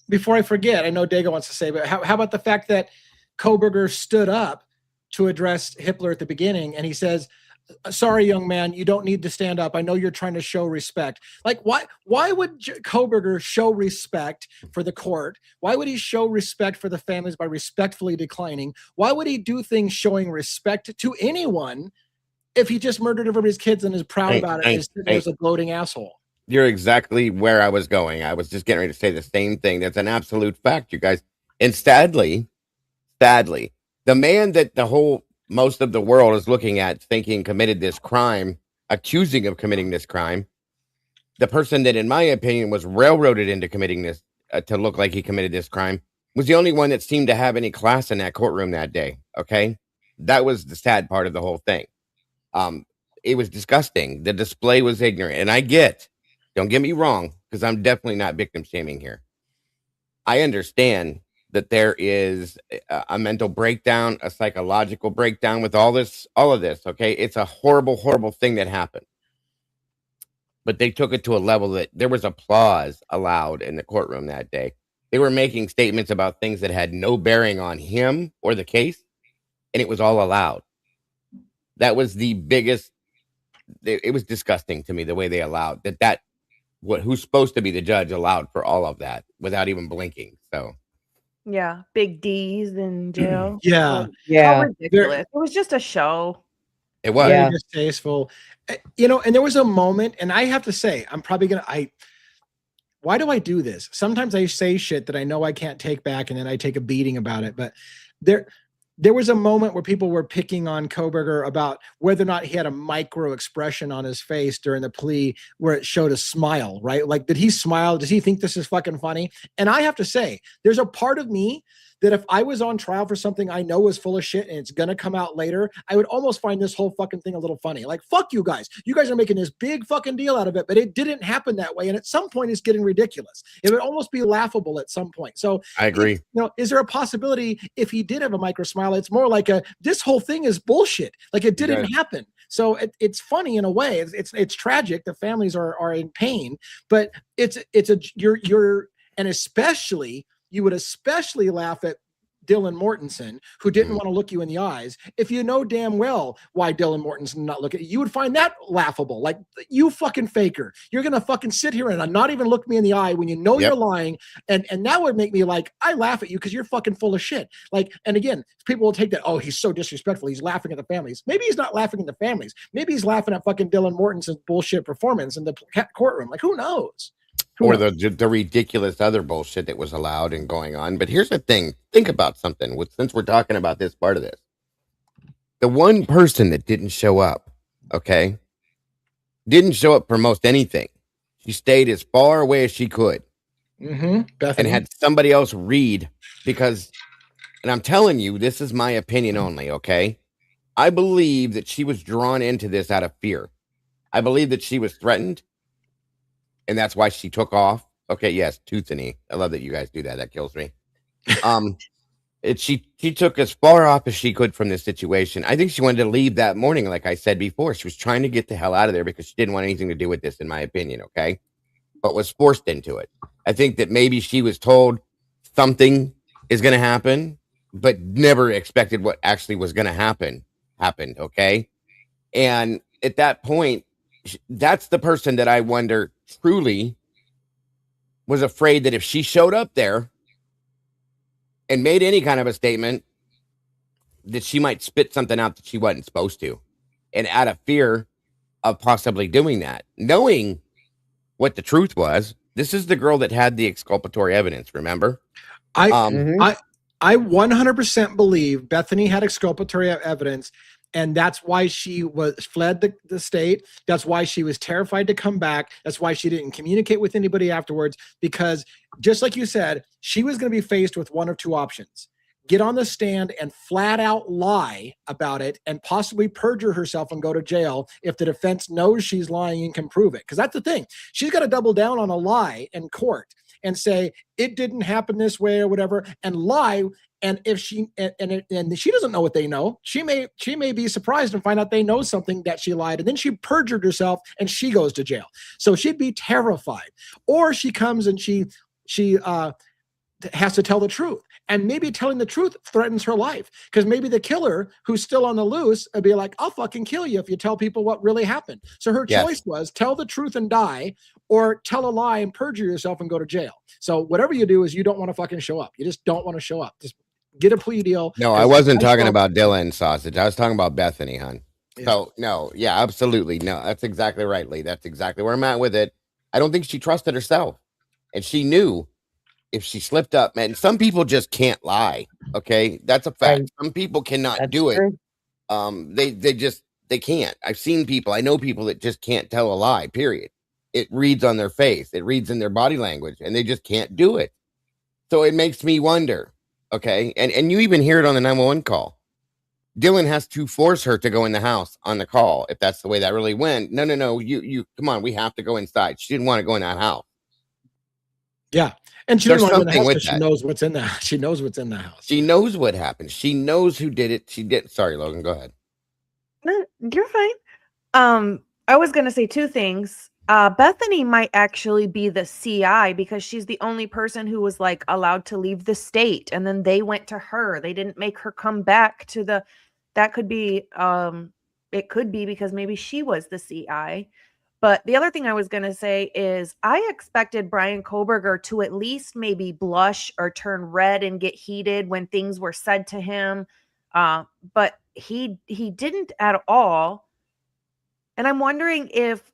before I forget, I know Dago wants to say, but how about the fact that Kohberger stood up to address Hitler at the beginning and he says, sorry, young man, you don't need to stand up. I know you're trying to show respect. Like, why would Kohberger show respect for the court? Why would he show respect for the families by respectfully declining? Why would he do things showing respect to anyone if he just murdered everybody's kids and is proud about it as a gloating asshole? You're exactly where I was going. I was just getting ready to say the same thing. That's an absolute fact, you guys. And sadly, the man that most of the world is looking at thinking committed this crime, accusing of committing this crime, the person that, in my opinion, was railroaded into committing this to look like he committed this crime was the only one that seemed to have any class in that courtroom that day. Okay. That was the sad part of the whole thing. It was disgusting. The display was ignorant. And don't get me wrong, because I'm definitely not victim shaming here. I understand that there is a mental breakdown, a psychological breakdown with all of this. Okay. It's a horrible, horrible thing that happened. But they took it to a level that there was applause allowed in the courtroom that day. They were making statements about things that had no bearing on him or the case, and it was all allowed. That was the biggest. It was disgusting to me the way they allowed that who's supposed to be the judge allowed for all of that without even blinking. So yeah, big D's in jail. Yeah. How ridiculous. It was just a show. It was very distasteful. And there was a moment, and I have to say, I'm probably why do I do this? Sometimes I say shit that I know I can't take back, and then I take a beating about it. But there was a moment where people were picking on Kohberger about whether or not he had a micro expression on his face during the plea where it showed a smile, right? Like, did he smile? Does he think this is fucking funny? And I have to say, there's a part of me that if I was on trial for something I know is full of shit and it's going to come out later, I would almost find this whole fucking thing a little funny. Like, fuck you guys. You guys are making this big fucking deal out of it, but it didn't happen that way. And at some point it's getting ridiculous. It would almost be laughable at some point. So I agree. Is there a possibility if he did have a micro smile, it's more like this whole thing is bullshit. Like it didn't happen. So it's funny in a way. It's tragic. The families are in pain, but and especially, you would especially laugh at Dylan Mortensen, who didn't want to look you in the eyes. If you know damn well why Dylan Mortensen not look at you, would find that laughable. Like, you fucking faker. You're going to fucking sit here and not even look me in the eye when you know you're lying. And that would make me like, I laugh at you because you're fucking full of shit. Like, and again, people will take that, oh, he's so disrespectful. He's laughing at the families. Maybe he's not laughing at the families. Maybe he's laughing at fucking Dylan Mortensen's bullshit performance in the courtroom. Like, who knows? Or the ridiculous other bullshit that was allowed and going on. But here's the thing. Think about something. Since we're talking about this part of this. The one person that didn't show up, okay, didn't show up for most anything. She stayed as far away as she could. And had somebody else read, because, and I'm telling you, this is my opinion only, okay? I believe that she was drawn into this out of fear. I believe that she was threatened, and that's why she took off. Okay, yes, Toothany. I love that you guys do that. That kills me. She took as far off as she could from this situation. I think she wanted to leave that morning, like I said before. She was trying to get the hell out of there because she didn't want anything to do with this, in my opinion, okay? But was forced into it. I think that maybe she was told something is going to happen, but never expected what actually was going to happened, okay? And at that point, that's the person that I wonder truly was afraid that if she showed up there and made any kind of a statement, that she might spit something out that she wasn't supposed to. And out of fear of possibly doing that, knowing what the truth was, this is the girl that had the exculpatory evidence, remember? I 100% believe Bethany had exculpatory evidence, and that's why she fled the state. That's why she was terrified to come back. That's why she didn't communicate with anybody afterwards, because just like you said, she was going to be faced with one of two options: get on the stand and flat out lie about it and possibly perjure herself and go to jail if the defense knows she's lying and can prove it. Because that's the thing. She's got to double down on a lie in court and say it didn't happen this way or whatever, and lie. And if she and she doesn't know what they know, she may be surprised and find out they know something that she lied, and then she perjured herself and she goes to jail. So she'd be terrified. Or she comes and she has to tell the truth, and maybe telling the truth threatens her life, because maybe the killer who's still on the loose would be like, I'll fucking kill you if you tell people what really happened. So her choice was tell the truth and die, or tell a lie and perjure yourself and go to jail. So whatever you do is you don't want to fucking show up. You just don't want to show up. Just get a plea deal. No, I wasn't talking about Dylan sausage. I was talking about Bethany, hon. Yeah. So no, yeah, absolutely. No, that's exactly right, Lee. That's exactly where I'm at with it. I don't think she trusted herself, and she knew if she slipped up, man, some people just can't lie. Okay. That's a fact. Some people cannot do it. They can't. I've seen people, I know people that just can't tell a lie, period. It reads on their face. It reads in their body language, and they just can't do it. So it makes me wonder. Okay. And you even hear it on the 911 call. Dylan has to force her to go in the house on the call. If that's the way that really went. No. You come on. We have to go inside. She didn't want to go in that house. Yeah. And she didn't want to go in the house because she knows what's in the house. She knows what's in the house. She knows what happened. She knows who did it. She did. Sorry, Logan, go ahead. No, you're fine. I was going to say two things. Bethany might actually be the CI, because she's the only person who was like allowed to leave the state, and then they went to her. They didn't make her come back to the, that could be, it could be because maybe she was the CI. But the other thing I was going to say is I expected Brian Koberger to at least maybe blush or turn red and get heated when things were said to him. But he didn't at all. And I'm wondering if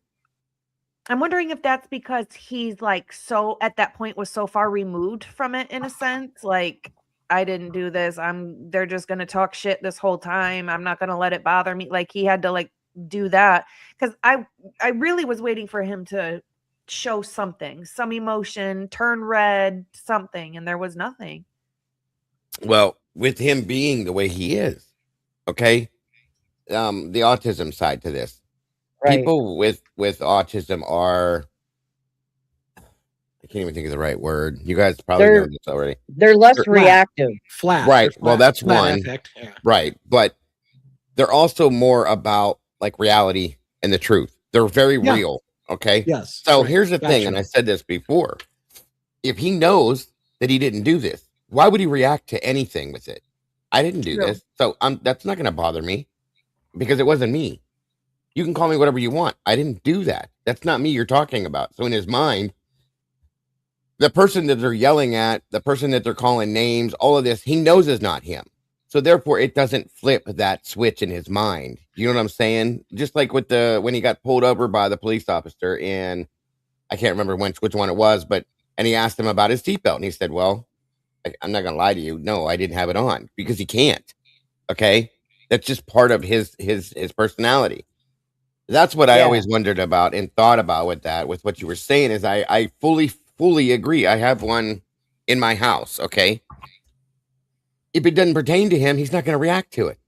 that's because he's like, so at that point was so far removed from it, in a sense, like, I didn't do this. They're just going to talk shit this whole time. I'm not going to let it bother me. Like, he had to like do that, because I really was waiting for him to show something, some emotion, turn red, something, and there was nothing. Well, with him being the way he is, okay, the autism side to this, right. People with autism are, I can't even think of the right word. You guys probably know this already. They're less reactive. Flat. Right. Flat. Well, that's flat one. Effect. Yeah. Right. But they're also more about like reality and the truth. They're very real. Okay. Yes. So here's the thing. And I said this before. If he knows that he didn't do this, why would he react to anything with it? I didn't do this. So that's not going to bother me, because it wasn't me. You can call me whatever you want. I didn't do that. That's not me you're talking about. So in his mind, the person that they're yelling at, the person that they're calling names, all of this, he knows is not him. So therefore, it doesn't flip that switch in his mind. You know what I'm saying? Just like with when he got pulled over by the police officer, and I can't remember which one it was, and he asked him about his seatbelt, and he said, well, I'm not going to lie to you. No, I didn't have it on, because he can't. Okay. That's just part of his personality. That's what I always wondered about and thought about with that, with what you were saying, is I fully agree. I have one in my house. Okay. If it doesn't pertain to him, he's not going to react to it.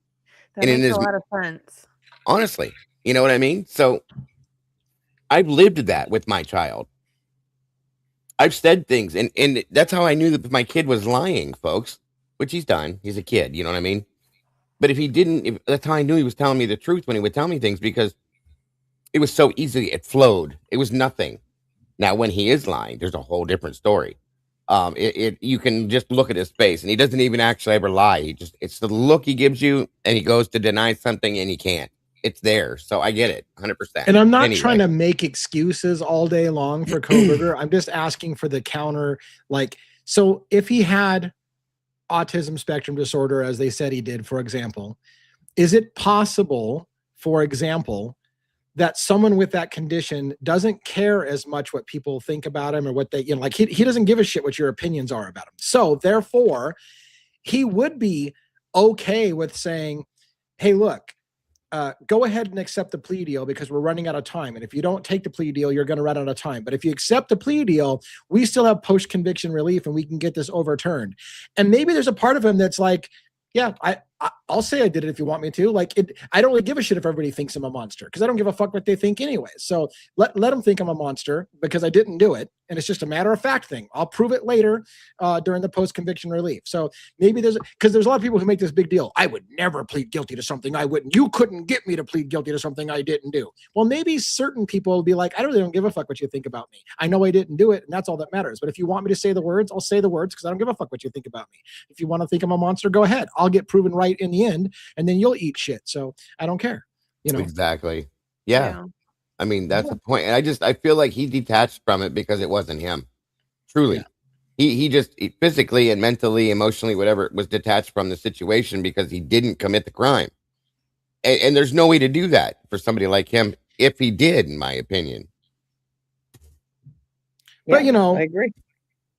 That makes a lot of sense. Honestly, you know what I mean? So I've lived that with my child. I've said things, and that's how I knew that my kid was lying, folks, which he's done. He's a kid, you know what I mean? But if he didn't, that's how I knew he was telling me the truth when he would tell me things, because it was so easy. It flowed. It was nothing. Now, when he is lying, there's a whole different story. You can just look at his face, and he doesn't even actually ever lie. It's the look he gives you, and he goes to deny something, and he can't. It's there. So I get it 100%. And I'm not trying to make excuses all day long for Kohberger. I'm just asking for the counter. Like, so if he had autism spectrum disorder, as they said he did, for example, is it possible, for example, that someone with that condition doesn't care as much what people think about him or what they, like he doesn't give a shit what your opinions are about him. So therefore, he would be okay with saying, hey, look, go ahead and accept the plea deal because we're running out of time. And if you don't take the plea deal, you're going to run out of time. But if you accept the plea deal, we still have post-conviction relief and we can get this overturned. And maybe there's a part of him that's like, yeah, I'll say I did it if you want me to. Like, I don't really give a shit if everybody thinks I'm a monster because I don't give a fuck what they think anyway. So let them think I'm a monster because I didn't do it. And it's just a matter of fact thing. I'll prove it later during the post-conviction relief. So maybe because there's a lot of people who make this big deal. I would never plead guilty to something I wouldn't. You couldn't get me to plead guilty to something I didn't do. Well, maybe certain people will be like, I really don't give a fuck what you think about me. I know I didn't do it, and that's all that matters. But if you want me to say the words, I'll say the words because I don't give a fuck what you think about me. If you want to think I'm a monster, go ahead. I'll get proven right in the end, and then you'll eat shit. So I don't care. You know? Exactly. Yeah. I mean, that's the point. And I feel like he detached from it because it wasn't him. Truly. Yeah. He just physically and mentally, emotionally, whatever, was detached from the situation because he didn't commit the crime. And there's no way to do that for somebody like him if he did, in my opinion. But, I agree.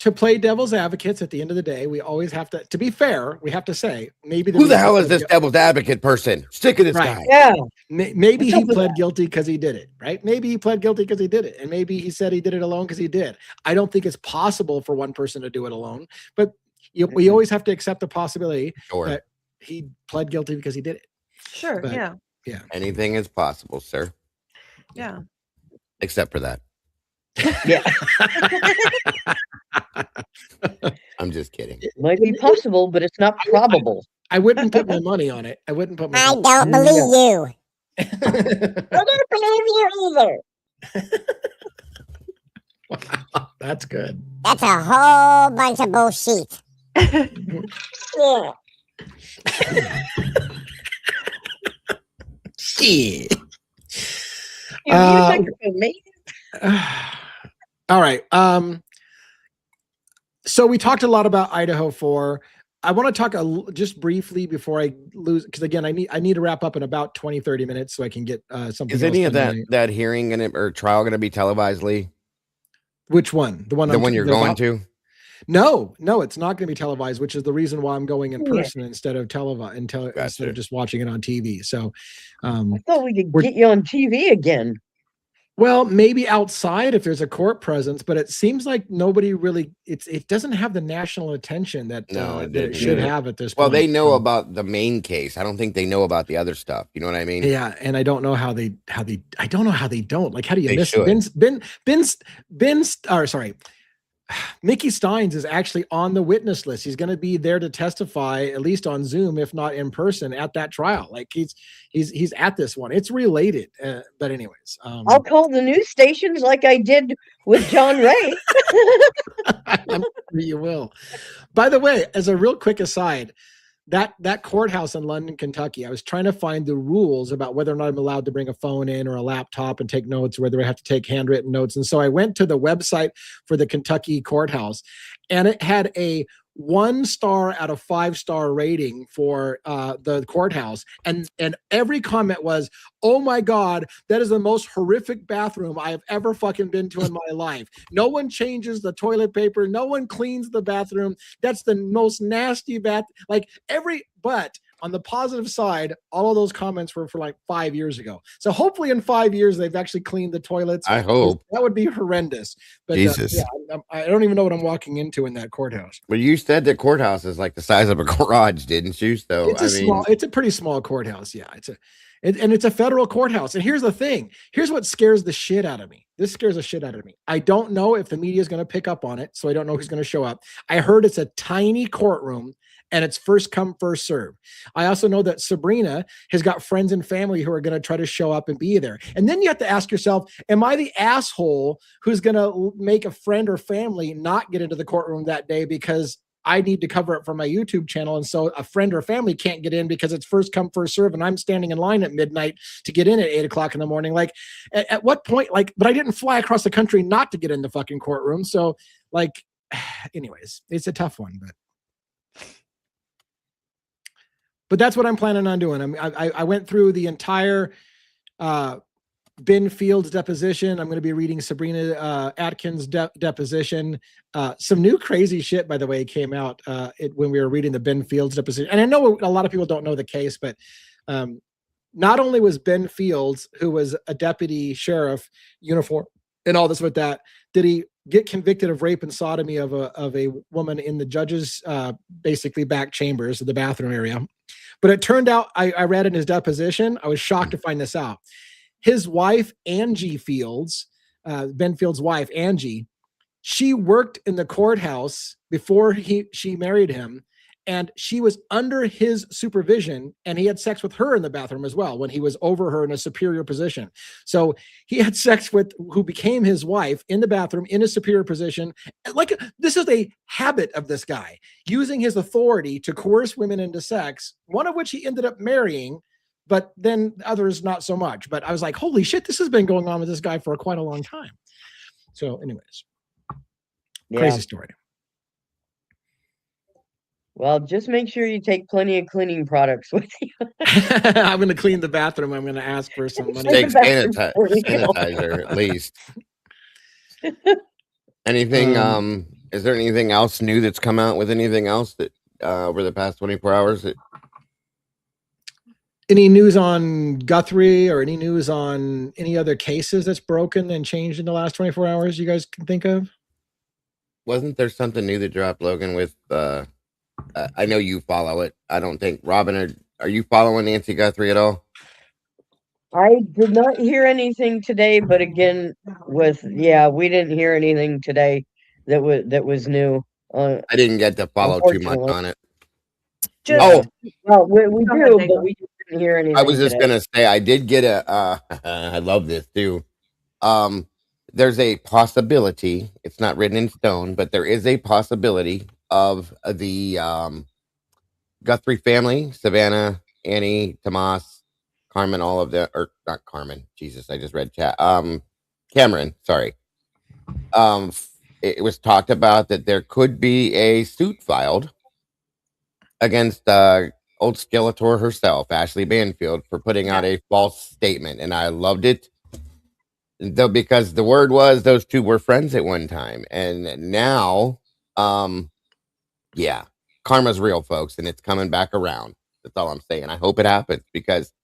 To play devil's advocates at the end of the day, we always have to be fair, we have to say, maybe who the hell is this devil's advocate person? Sick of this guy. Yeah. Maybe he pled guilty because he did it, right? Maybe he pled guilty because he did it. And maybe he said he did it alone because he did. I don't think it's possible for one person to do it alone, but we always have to accept the possibility that he pled guilty because he did it. Sure. But, yeah. Anything is possible, sir. Yeah. Except for that. Yeah. I'm just kidding. It might be possible, but it's not probable. I wouldn't put my money on it. I wouldn't put my I don't believe you. I don't believe you either. Wow, that's good. That's a whole bunch of bullshit. Yeah. Shit. All right. So we talked a lot about Idaho 4. I want to talk just briefly before I lose, because again, I need to wrap up in about 20, 30 minutes so I can get something. Is any of that hearing or trial going to be televised, Lee? Which one? The one you're going to? No, it's not going to be televised, which is the reason why I'm going in person instead of instead of just watching it on TV. So I thought we could get you on TV again. Well, maybe outside if there's a court presence, but it seems like nobody really, it doesn't have the national attention that it should have at this point. Well, they know about the main case. I don't think they know about the other stuff. You know what I mean? Yeah. And I don't know how they don't. Like, how do you miss Mickey Steins is actually on the witness list. He's going to be there to testify, at least on Zoom, if not in person, at that trial. Like he's at this one. It's related, but anyways, I'll call the news stations like I did with John Ray. I'm sure you will. By the way, as a real quick aside, that courthouse in London, Kentucky, I was trying to find the rules about whether or not I'm allowed to bring a phone in or a laptop and take notes, or whether I have to take handwritten notes. And so I went to the website for the Kentucky courthouse, and it had a 1-star out of 5-star rating for the courthouse. And every comment was, oh my God, that is the most horrific bathroom I have ever fucking been to in my life. No one changes the toilet paper. No one cleans the bathroom. That's the most nasty but on the positive side, all of those comments were for like 5 years ago. So hopefully in 5 years they've actually cleaned the toilets. I hope. That would be horrendous. But Jesus. I don't even know what I'm walking into in that courthouse. Well, you said the courthouse is like the size of a garage, didn't you? So it's a pretty small courthouse. Yeah, it's a federal courthouse. And here's the thing. Here's what scares the shit out of me. This scares the shit out of me. I don't know if the media is going to pick up on it, so I don't know who's going to show up. I heard it's a tiny courtroom and it's first come, first serve. I also know that Sabrina has got friends and family who are going to try to show up and be there. And then you have to ask yourself, am I the asshole who's going to make a friend or family not get into the courtroom that day because I need to cover it for my YouTube channel? And so a friend or family can't get in because it's first come, first serve. And I'm standing in line at midnight to get in at 8 o'clock in the morning. Like at what point, but I didn't fly across the country not to get in the fucking courtroom. So anyways, it's a tough one, but that's what I'm planning on doing. I went through the entire Ben Fields deposition. I'm going to be reading Sabrina Atkins' deposition. Some new crazy shit, by the way, came out when we were reading the Ben Fields deposition. And I know a lot of people don't know the case, but not only was Ben Fields, who was a deputy sheriff uniform and all this with that, did he get convicted of rape and sodomy of a woman in the judge's basically back chambers of the bathroom area. But it turned out, I read in his deposition, I was shocked to find this out. His wife, Angie Fields, Ben Fields' wife, Angie, she worked in the courthouse before she married him, and she was under his supervision, and he had sex with her in the bathroom as well when he was over her in a superior position. So he had sex with who became his wife in the bathroom in a superior position. This is a habit of this guy, using his authority to coerce women into sex, one of which he ended up marrying, but then others not so much. But I was like, holy shit, this has been going on with this guy for quite a long time. So anyways, crazy story. Well, just make sure you take plenty of cleaning products with you. I'm going to clean the bathroom. I'm going to ask for some money. Take sanitizer at least. Anything, is there anything else new that's come out with anything else that over the past 24 hours? Any news on Guthrie or any news on any other cases that's broken and changed in the last 24 hours you guys can think of? Wasn't there something new that dropped, Logan, with I know you follow it. I don't think Robin, are you following Nancy Guthrie at all? I did not hear anything today, but again, we didn't hear anything today that was new. I didn't get to follow too much on it. We do, but we didn't hear anything. I was just gonna say I did get I love this too. There's a possibility, it's not written in stone, but there is a possibility of the Guthrie family, Savannah, Annie, Tomas, Carmen, all of them, or not Carmen, Jesus, I just read chat. Cameron, sorry. It was talked about that there could be a suit filed against old Skeletor herself, Ashley Banfield, for putting out a false statement, and I loved it. Though, because the word was those two were friends at one time, and now karma's real, folks, and it's coming back around. That's all I'm saying. I hope it happens, because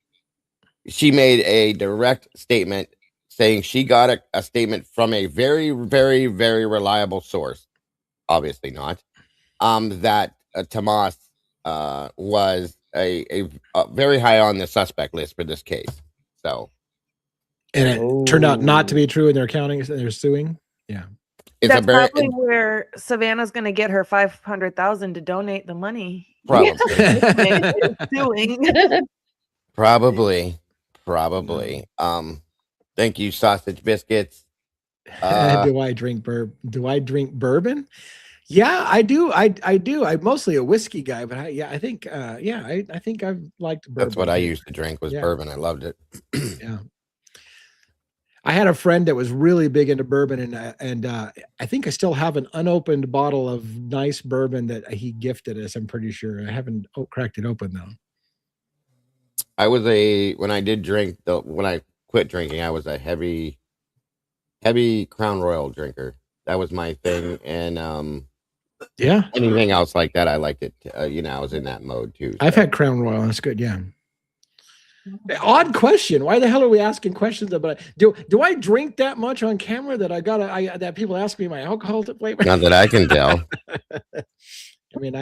she made a direct statement saying she got a statement from a very, very, very reliable source, obviously not, that Tomas was a very high on the suspect list for this case. So, and it turned out not to be true, and they're counting, they're suing. Yeah. That's probably where Savannah's going to get her $500,000 to donate the money. Probably. Probably. Thank you, sausage biscuits. Do I drink bourbon? Yeah, I do. I do. I'm mostly a whiskey guy, but I think I've liked bourbon. That's what I used to drink was bourbon. I loved it. Yeah. I had a friend that was really big into bourbon, and I think I still have an unopened bottle of nice bourbon that he gifted us. I'm pretty sure. I haven't cracked it open though. When I quit drinking, I was a heavy Crown Royal drinker. That was my thing, and Yeah. Anything else like that, I liked it. I was in that mode too. So. I've had Crown Royal. That's good. Yeah. Odd question. Why the hell are we asking questions about it? Do I drink that much on camera that that people ask me my alcohol flavor? Not that I can tell. I mean,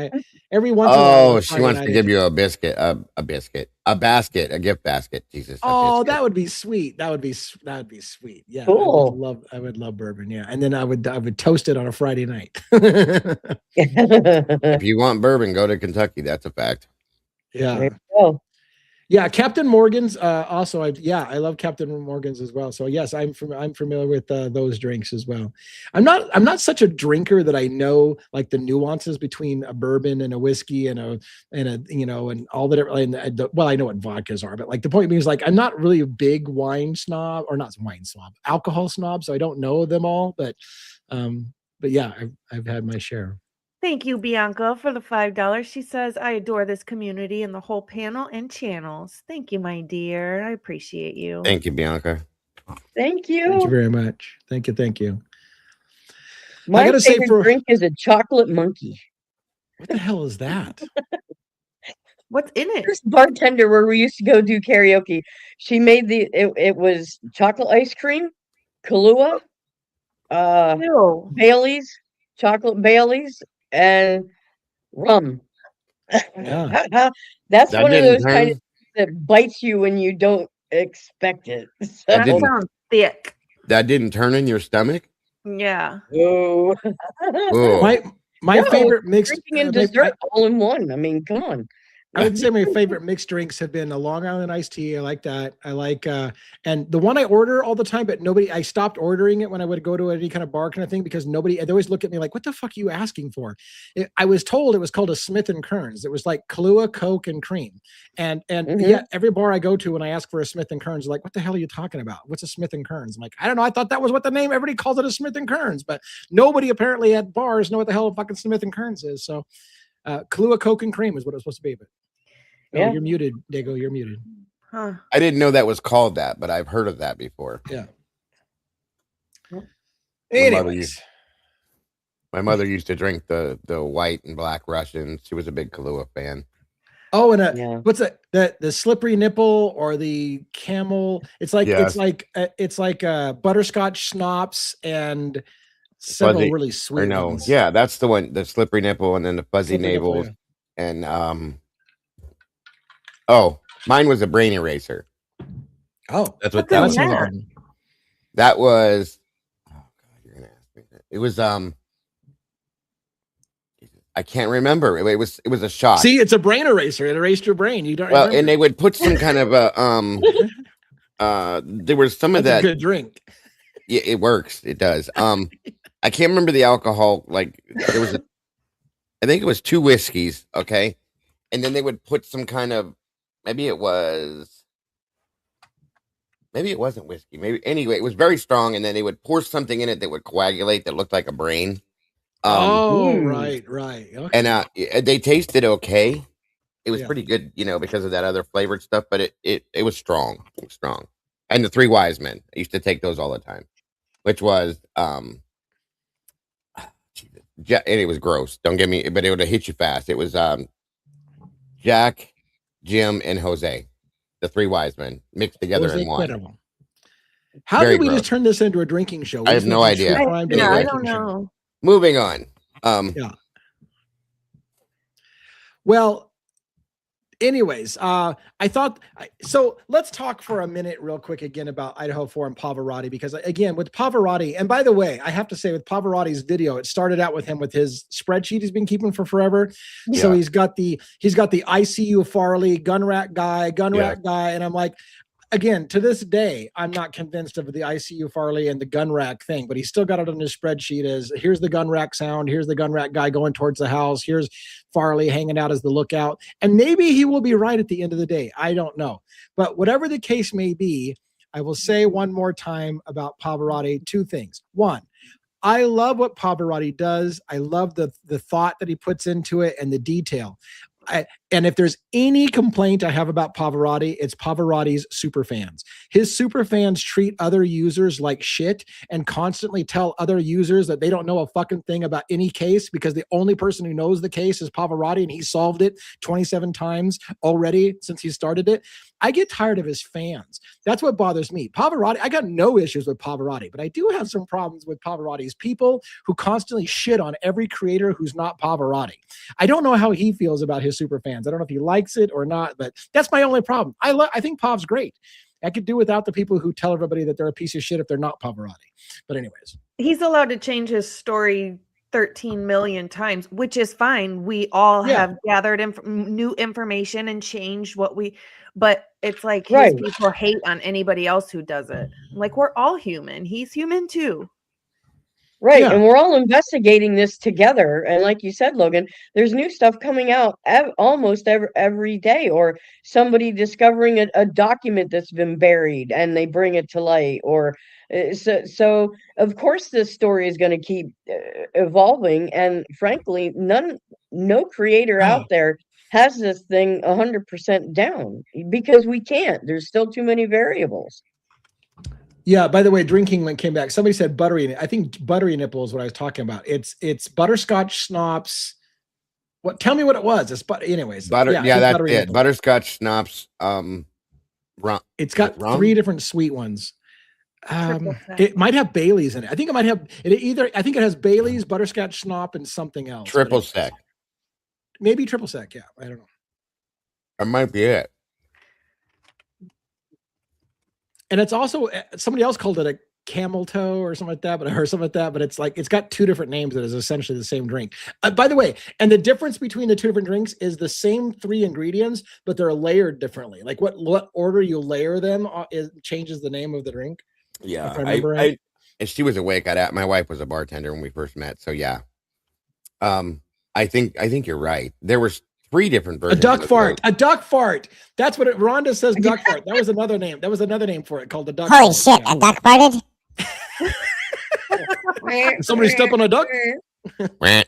every once in a while. Oh, she wants to give you a basket, a gift basket. Jesus. Oh, that would be sweet. That would be sweet. Yeah, cool. I would love bourbon. Yeah, and then I would toast it on a Friday night. If you want bourbon, go to Kentucky. That's a fact. Yeah. Yeah, Captain Morgan's. Also, I love Captain Morgan's as well. So yes, I'm familiar with those drinks as well. I'm not such a drinker that I know like the nuances between a bourbon and a whiskey and all that. Well, I know what vodkas are, but like the point being is like I'm not really a big wine snob, or not wine snob, alcohol snob. So I don't know them all, but yeah, I've had my share. Thank you, Bianca, for the $5. She says, I adore this community and the whole panel and channels. Thank you, my dear. I appreciate you. Thank you, Bianca. Thank you. Thank you very much. Thank you. My favorite drink is a chocolate monkey. What the hell is that? What's in it? This bartender where we used to go do karaoke, she made it was chocolate ice cream, Kahlua, Bailey's, chocolate Bailey's, and rum. Yeah. That's one of those kind of that bites you when you don't expect it. That sounds thick. That didn't turn in your stomach? Yeah. Oh. My favorite mixed drinking and dessert all in one. I mean, come on. I would say my favorite mixed drinks have been a Long Island iced tea. I like that. I like, and the one I order all the time, but I stopped ordering it when I would go to any kind of bar kind of thing because they always look at me like, what the fuck are you asking for? I was told it was called a Smith and Kearns. It was like Kahlua, Coke, and cream. And yeah, every bar I go to when I ask for a Smith and Kearns, like, what the hell are you talking about? What's a Smith and Kearns? I'm like, I don't know. I thought that was what the name, everybody calls it a Smith and Kearns, but nobody apparently at bars know what the hell a fucking Smith and Kearns is. So Kahlua, Coke, and cream is what it was supposed to be, but yeah. You're muted, Dago. You're muted. Huh. I didn't know that was called that, but I've heard of that before. Yeah. My mother used to drink the white and black Russians. She was a big Kahlua fan. Oh, and what's that? The slippery nipple or the camel? It's like butterscotch schnapps and several really sweet ones. Yeah, that's the one. The slippery nipple and then the fuzzy navel and Oh, mine was a brain eraser. Oh, that's what that was. That was. Oh God, you're gonna ask me that. It was I can't remember. It was a shot. See, it's a brain eraser. It erased your brain. You don't. Remember. And they would put some kind of a there was some of that. A good drink. Yeah, it works. It does. I can't remember the alcohol. Like there was I think it was 2 whiskeys. Okay, and then they would put some kind of. Maybe it wasn't whiskey. Anyway, it was very strong, and then they would pour something in it that would coagulate that looked like a brain. Right. Okay. And they tasted okay. It was pretty good, because of that other flavored stuff. But it was strong. It was strong. And the 3 Wise Men. I used to take those all the time, which was and it was gross. Don't get me, but it would have hit you fast. It was Jack, Jim, and Jose, the 3 Wise Men mixed together in one. How did we just turn this into a drinking show? I have no idea. I don't know. Moving on. Yeah. Well, anyways, I thought so. Let's talk for a minute, real quick, again about Idaho 4 and Pavarotti, because again, with Pavarotti, and by the way, I have to say, with Pavarotti's video, it started out with him with his spreadsheet he's been keeping for forever. Yeah. So he's got the ICU Farley gun rack guy, and I'm like, again, to this day, I'm not convinced of the ICU Farley and the gun rack thing, but he's still got it on his spreadsheet as here's the gun rack sound, here's the gun rack guy going towards the house, here's Farley hanging out as the lookout. And maybe he will be right at the end of the day. I don't know. But whatever the case may be, I will say one more time about Pavarotti, 2 things. 1, I love what Pavarotti does. I love the thought that he puts into it and the detail. And if there's any complaint I have about Pavarotti, it's Pavarotti's super fans. His super fans treat other users like shit and constantly tell other users that they don't know a fucking thing about any case because the only person who knows the case is Pavarotti, and he solved it 27 times already since he started it. I get tired of his fans. That's what bothers me. Pavarotti, I got no issues with Pavarotti, but I do have some problems with Pavarotti's people who constantly shit on every creator who's not Pavarotti. I don't know how he feels about his super fans. I don't know if he likes it or not, but that's my only problem. I think Pav's great. I could do without the people who tell everybody that they're a piece of shit if they're not Pavarotti. But anyways. He's allowed to change his story 13 million times, which is fine. We all have gathered new information and changed what we, but it's like his people hate on anybody else who does it. Like, we're all human. He's human too. Right. Yeah. And we're all investigating this together. And like you said, Logan, there's new stuff coming out almost every day, or somebody discovering a document that's been buried and they bring it to light, or so of course this story is going to keep evolving. And frankly, no creator out there has this thing 100% down, because we can't. There's still too many variables. Yeah, by the way, Drinking Link came back. Somebody said buttery. I think buttery nipple is what I was talking about. It's butterscotch schnapps. What? Tell me what it was. It's anyways. That's it. Nipple. Butterscotch schnapps. Rum. It's got three different sweet ones. It might have Bailey's in it. I think it might have it. I think it has Bailey's, butterscotch schnapps, and something else. Triple sec. Maybe triple sec. Yeah, I don't know. That might be it. And it's also, somebody else called it a camel toe or something like that, but it's like, it's got two different names that is essentially the same drink. By the way, and the difference between the two different drinks is the same three ingredients, but they're layered differently. Like what order you layer them changes the name of the drink. Yeah. And she was awake. My wife was a bartender when we first met. So yeah. I think you're right. There was 3 different versions. A duck fart. That's what Rhonda says. Duck fart. That was another name. That was another name for it, called the duck. Holy shit! A duck farted. Somebody step on a duck. A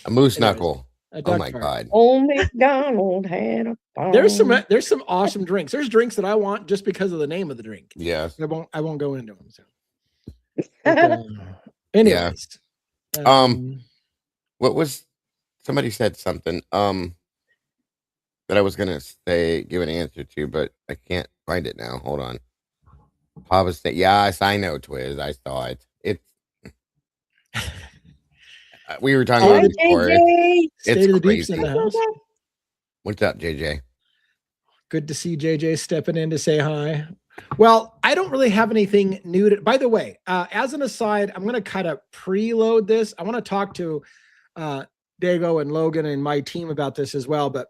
moose knuckle. Oh my god. Old MacDonald had a farm. There's some awesome drinks. There's drinks that I want just because of the name of the drink. Yes. I won't go into them. So. But, anyways. Yeah. What was? Somebody said something that I was gonna give an answer to, but I can't find it now. Hold on. Papa said, "Yes, I know, Twiz. I saw it. It's we were talking about it before. It's crazy. In the house. What's up, JJ? Good to see JJ stepping in to say hi. Well, I don't really have anything new to. By the way, as an aside, I'm gonna kind of preload this. I want to talk to Dago and Logan and my team about this as well. But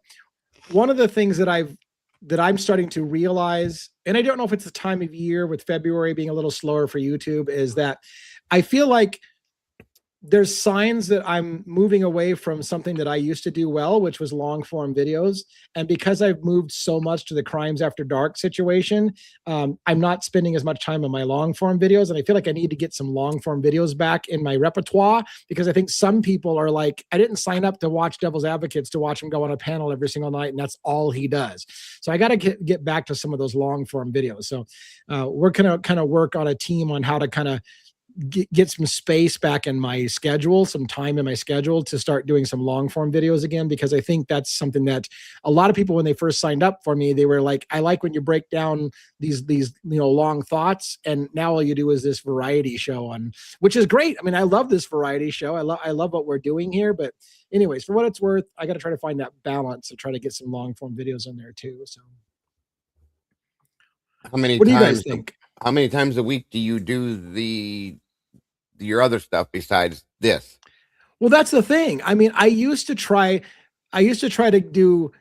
one of the things that I'm starting to realize, and I don't know if it's the time of year with February being a little slower for YouTube, is that I feel like there's signs that I'm moving away from something that I used to do well, which was long form videos. And because I've moved so much to the Crimes After Dark situation, I'm not spending as much time on my long form videos. And I feel like I need to get some long form videos back in my repertoire, because I think some people are like, I didn't sign up to watch Devil's Advocates to watch him go on a panel every single night, and that's all he does. So I got to get back to some of those long form videos. So we're going to kind of work on a team on how to kind of get some space back in my schedule, some time in my schedule to start doing some long form videos again, because I think that's something that a lot of people, when they first signed up for me, they were like, I like when you break down these long thoughts, and now all you do is this variety show on, which is great. I mean, I love this variety show. I love what we're doing here, but anyways, for what it's worth, I got to try to find that balance to try to get some long form videos in there too. So what do you guys think? How many times a week do you do your other stuff besides this? Well, that's the thing. I mean, I used to try to do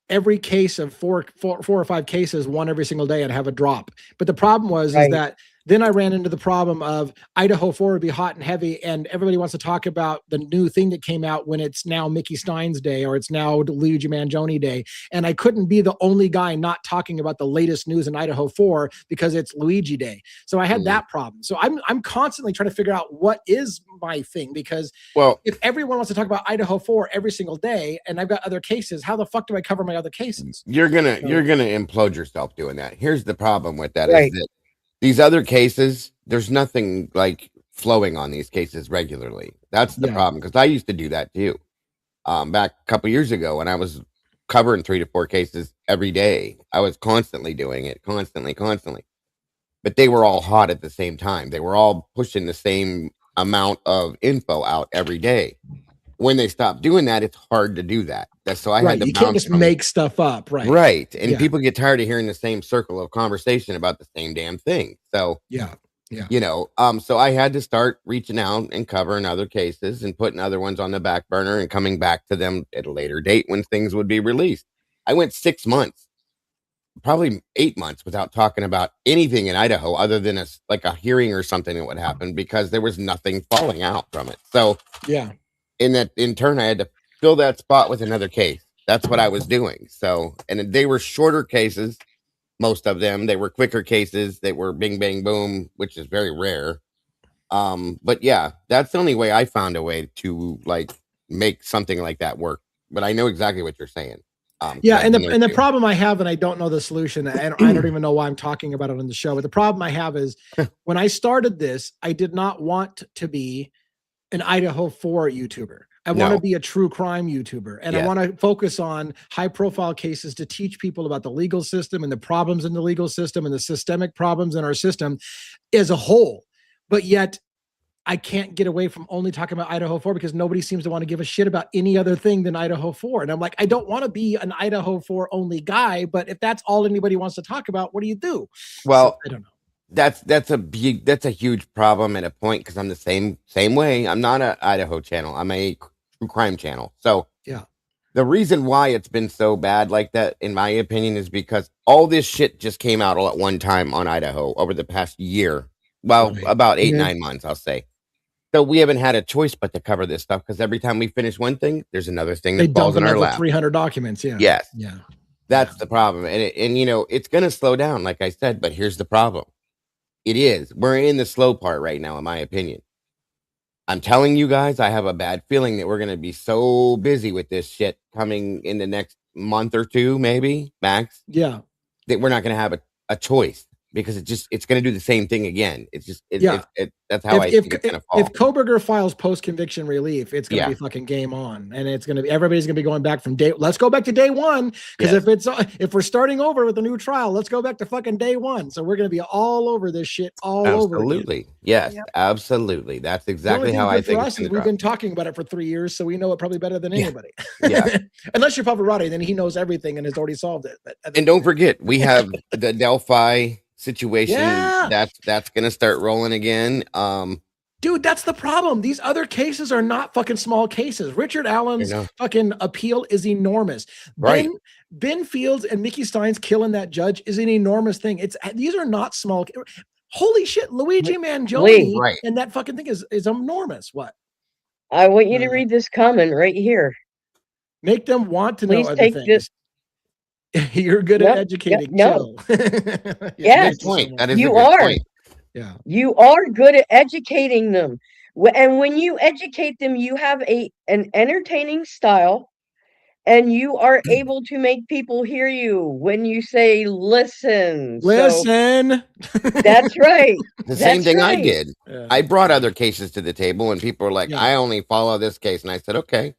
every case of four or five cases, one every single day, and have a drop. But the problem was is that then I ran into the problem of Idaho 4 would be hot and heavy, and everybody wants to talk about the new thing that came out when it's now Mickey Stein's day or it's now Luigi Mangione day. And I couldn't be the only guy not talking about the latest news in Idaho 4 because it's Luigi day. So I had that problem. So I'm constantly trying to figure out what is my thing, because if everyone wants to talk about Idaho 4 every single day and I've got other cases, how the fuck do I cover my other cases? You're gonna implode yourself doing that. Here's the problem with that is that these other cases, there's nothing like flowing on these cases regularly. That's the problem, because I used to do that too. Back a couple years ago when I was covering 3 to 4 cases every day, I was constantly doing it, constantly. But they were all hot at the same time. They were all pushing the same amount of info out every day. When they stopped doing that, it's hard to do that. So I had to. You can't just make stuff up, right? Right, and people get tired of hearing the same circle of conversation about the same damn thing. So you know, so I had to start reaching out and covering other cases and putting other ones on the back burner and coming back to them at a later date when things would be released. I went 6 months, probably 8 months, without talking about anything in Idaho other than a hearing or something that would happen, because there was nothing falling out from it. So in turn, I had to fill that spot with another case. That's what I was doing. So, and they were shorter cases, most of them. They were quicker cases. They were bing, bang, boom, which is very rare. But yeah, that's the only way I found a way to like make something like that work. But I know exactly what you're saying. And the problem I have, and I don't know the solution, I don't even know why I'm talking about it on the show, but the problem I have is when I started this, I did not want to be an Idaho 4 YouTuber. I want to be a true crime YouTuber, and I want to focus on high profile cases to teach people about the legal system and the problems in the legal system and the systemic problems in our system as a whole. But yet I can't get away from only talking about Idaho 4 because nobody seems to want to give a shit about any other thing than Idaho 4. And I'm like, I don't want to be an Idaho 4 only guy, but if that's all anybody wants to talk about, what do you do? Well, so, I don't know. That's a huge problem at a point, because I'm the same way. I'm not an Idaho channel. I'm a true crime channel. So the reason why it's been so bad like that, in my opinion, is because all this shit just came out all at one time on Idaho over the past year. Well, about 9 months, I'll say. So we haven't had a choice but to cover this stuff, because every time we finish one thing, there's another thing that falls in our lap. 300 documents. Yes. That's the problem. And you know, it's going to slow down, like I said, but here's the problem. We're in the slow part right now, in my opinion. I'm telling you guys, I have a bad feeling that we're going to be so busy with this shit coming in the next month or two, maybe max. That we're not going to have a choice, because it's going to do the same thing again. That's how I think it's going to fall. If Koberger files post-conviction relief, it's going to be fucking game on, and it's going to be, everybody's going to be going back from let's go back to day one, because if we're starting over with a new trial, let's go back to fucking day one. So we're going to be all over this shit over. Absolutely. Yes, absolutely. That's exactly how I think it's we've been talking about it for 3 years, so we know it probably better than anybody. Unless you're Pavarotti, then he knows everything and has already solved it. And don't forget, we have the Delphi situation that's gonna start rolling again. Dude, that's the problem. These other cases are not fucking small cases. Richard Allen's fucking appeal is enormous. Right. Ben Fields and Mickey Stein's killing that judge is an enormous thing. These are not small. Holy shit, Luigi Mangione and that fucking thing is enormous. What? I want you to read this comment right here. Make them want to know other things. You're good at educating. Yes, point. That is you a good point. You are good at educating them, and when you educate them, you have an entertaining style, and you are able to make people hear you when you say listen. So, that's right. The same thing I did. I brought other cases to the table, and people were like, I only follow this case, and I said, okay,